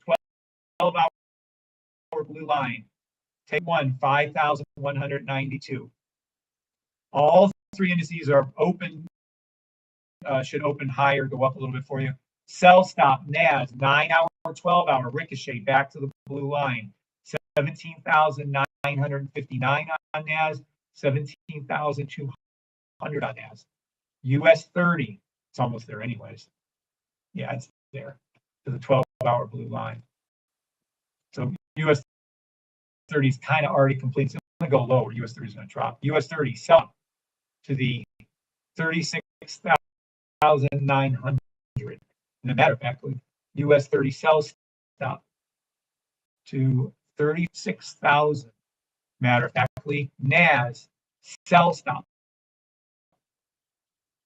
12-hour blue line. Take one, 5,192. All three indices are open, should open higher, go up a little bit for you. Sell stop, NAS, 9-hour, 12-hour, ricochet, back to the blue line. 17,959 on NAS, 17,200 on NAS. US 30, it's almost there anyways. Yeah, it's there to the 12-hour blue line. So US 30 is kind of already complete. So it's going to go lower. US 30 is going to drop. US 30 sell to the 36,900. And a matter of fact, US 30 sell stop to 36,000. Matter of factly, NAS sell stop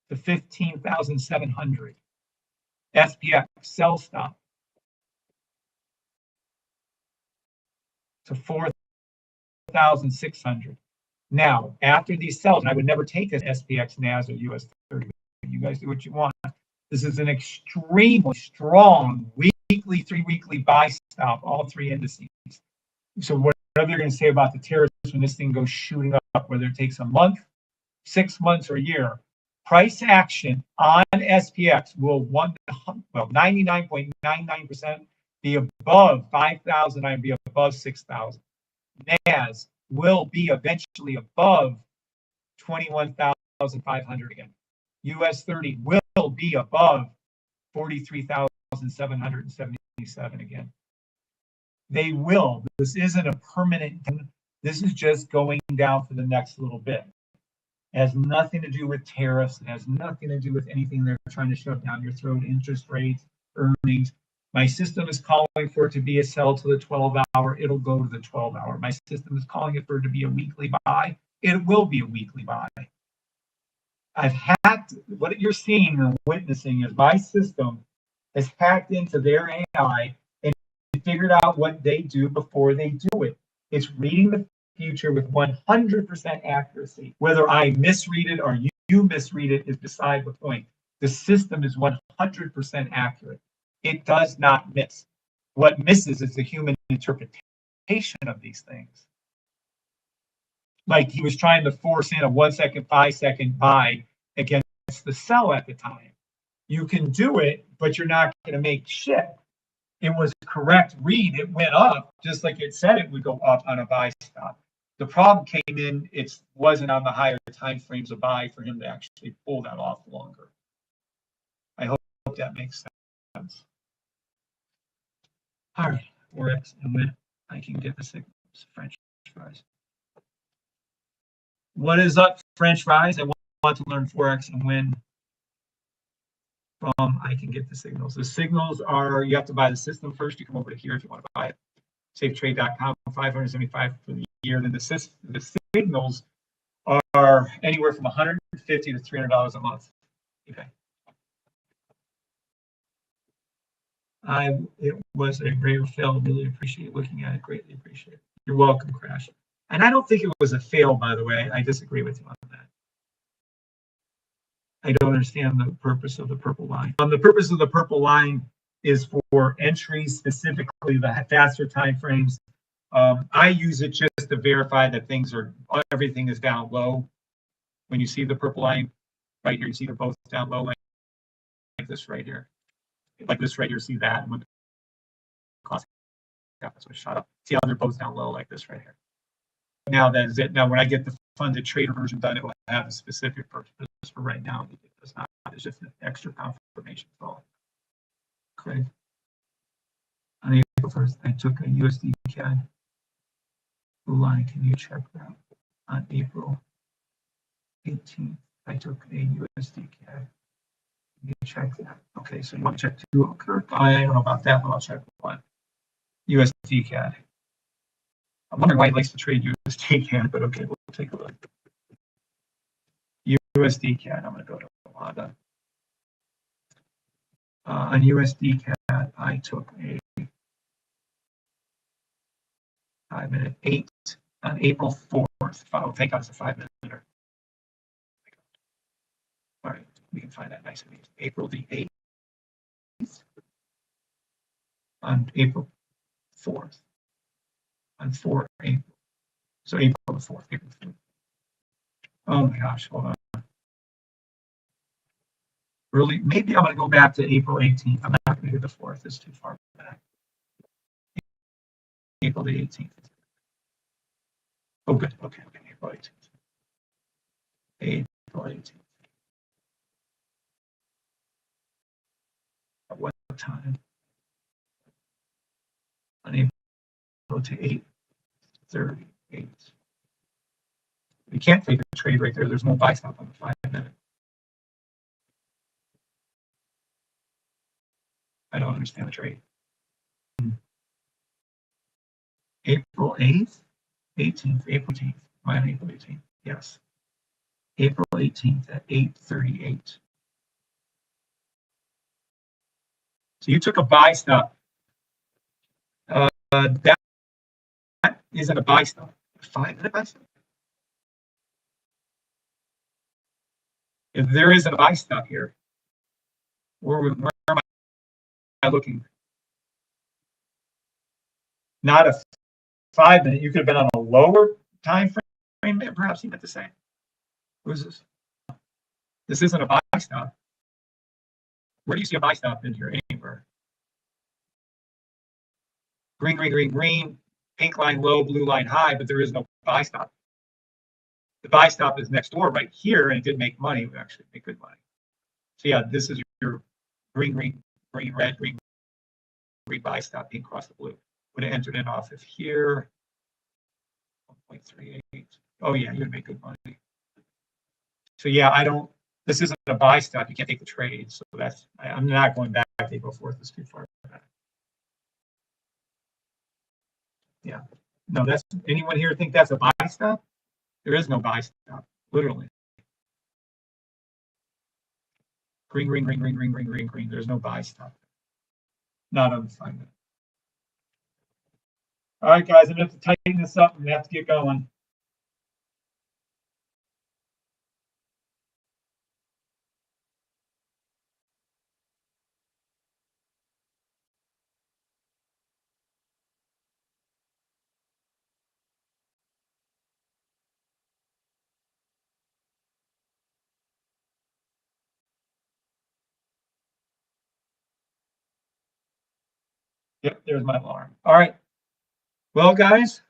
to 15,700. SPX sell stop to 4,600. Now, after these sells, and I would never take an SPX, NAS, or US 30. You guys do what you want. This is an extremely strong weekly, 3-weekly buy stop, all three indices. So whatever you're going to say about the tariffs when this thing goes shooting up, whether it takes a month, 6 months, or a year, price action on SPX will 99.99% be above 5,000 and be above 6,000. NAS will be eventually above 21,500 again. US 30 will be above 43,777 again. They will. This isn't a permanent, this is just going down for the next little bit. It has nothing to do with tariffs. It has nothing to do with anything they're trying to shove down your throat, interest rates, earnings. My system is calling for it to be a sell to the 12-hour. It'll go to the 12-hour. My system is calling it for it to be a weekly buy. It will be a weekly buy. I've hacked, what you're seeing and witnessing is my system has hacked into their AI and figured out what they do before they do it. It's reading the future with 100% accuracy. Whether I misread it or you misread it is beside the point. The system is 100% accurate. It does not miss. What misses is the human interpretation of these things. Like he was trying to force in a 1 second, 5 second buy against the sell at the time. You can do it, but you're not going to make shit. It was correct read. It went up just like it said it would go up on a buy stop. The problem came in, it wasn't on the higher time frames of buy for him to actually pull that off longer. I hope that makes sense. All right, Forex and when I can get the signals, French fries. What is up, French fries? I want to learn Forex and when from I can get the signals. The signals are, you have to buy the system first. You come over to here if you want to buy it. SafeTrade.com, 575 for the year. Then the signals are anywhere from $150 to $300 a month. Okay. It was a great fail. Really appreciate looking at it. Greatly appreciate it. You're welcome, Crash. And I don't think it was a fail, by the way. I disagree with you on that. I don't understand the purpose of the purple line. The purpose of the purple line is for entries, specifically the faster time frames. I use it just to verify that everything is down low. When you see the purple line right here, you see they're both down low, like this right here. Like this right here, see that? And when the cost that's what shot up. See how they're both down low like this right here. Now that is it. Now when I get the funded trader version done, it will have a specific purpose. For right now, it does not. It's just an extra confirmation. So, okay. On April 1st, I took a USD CAD line. Can you check that? On April 18th, I took a USD CAD. You check that. Okay, so you want to check two. I don't know about that, but I'll check one. USD CAD. I'm wondering why he likes to trade USD CAD, but okay, we'll take a look. USD CAD. I'm going to go to WADA. On USD CAD, I took a 5-minute 8 on April 4th. Oh, thank God it's a 5-minute. All right, we can find that nice and easy. April the 8th. On April 4th. On 4 April. So April the 4th. April 4th. Oh my gosh, hold on. Really, maybe I'm going to go back to April 18th. I'm not going to do the 4th. It's too far back. April the 18th. Oh, good. Okay. April 18th. April 18th. At what time? On April to 8:38. You can't take the trade right there. There's no buy stop on the 5-minute. I don't understand. understand the trade. April 8th, 18th, April 18th, mine April 18th, yes. April 18th at 8:38. So you took a buy stop. That isn't a buy stop. 5-minute buy stop. If there isn't a buy stop here, where am I looking? Not a 5-minute. You could have been on a lower time frame, perhaps you meant to say. What is this? This isn't a buy stop. Where do you see a buy stop in here anywhere? Green, green, green, green, pink line low, blue line high, but there is no buy stop. The buy stop is next door right here, and it did make money. We actually make good money. So yeah, this is your green, green, green, red, green, green buy stop, pink across the blue. Would have entered in off of here. 1.38. Oh yeah, you would make good money. So yeah, this isn't a buy stop. You can't take the trade. So I'm not going back to April 4th. It's too far back. Yeah. No, anyone here think that's a buy stop? There is no buy stop, literally. Green, green, green, green, green, green, green, green. There's no buy stop. Not on the 5-minute. All right, guys, I'm going to have to tighten this up. I'm going to have to get going. Yep, there's my alarm. All right. Well, guys,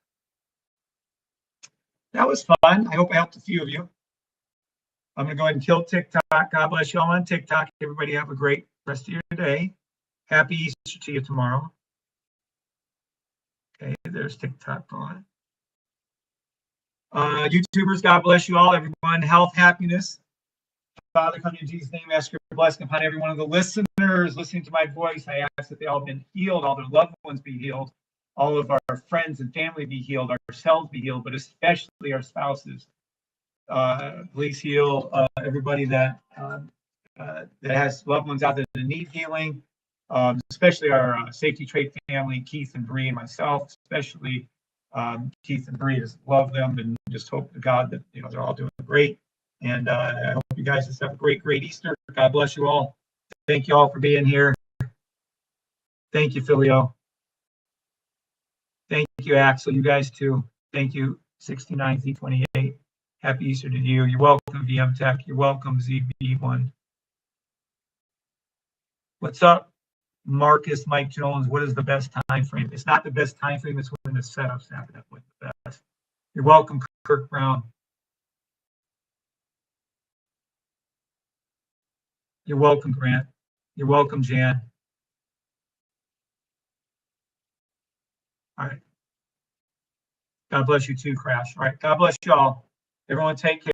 that was fun. I hope I helped a few of you. I'm going to go ahead and kill TikTok. God bless you all on TikTok. Everybody have a great rest of your day. Happy Easter to you tomorrow. Okay, there's TikTok going. YouTubers, God bless you all. Everyone, health, happiness. Father, come in Jesus' name, ask your blessing upon every one of the listeners listening to my voice. I ask that they all been healed, all their loved ones be healed, all of our friends and family be healed, ourselves be healed, but especially our spouses. Please heal everybody that has loved ones out there that need healing, especially our Safety Trade family, Keith and Bree and myself, especially Keith and Bree. Just love them and just hope to God that they're all doing great. And I hope you guys just have a great, great Easter. God bless you all. Thank you all for being here. Thank you, Filio. Thank you, Axel. You guys too. Thank you, 69Z28. Happy Easter to you. You're welcome, VM Tech. You're welcome, ZB1. What's up, Marcus, Mike Jones? What is the best time frame? It's not the best time frame. It's when the setups happen. That's the best. You're welcome, Kirk Brown. You're welcome, Grant. You're welcome, Jan. All right. God bless you too, Crash. All right. God bless you all. Everyone take care.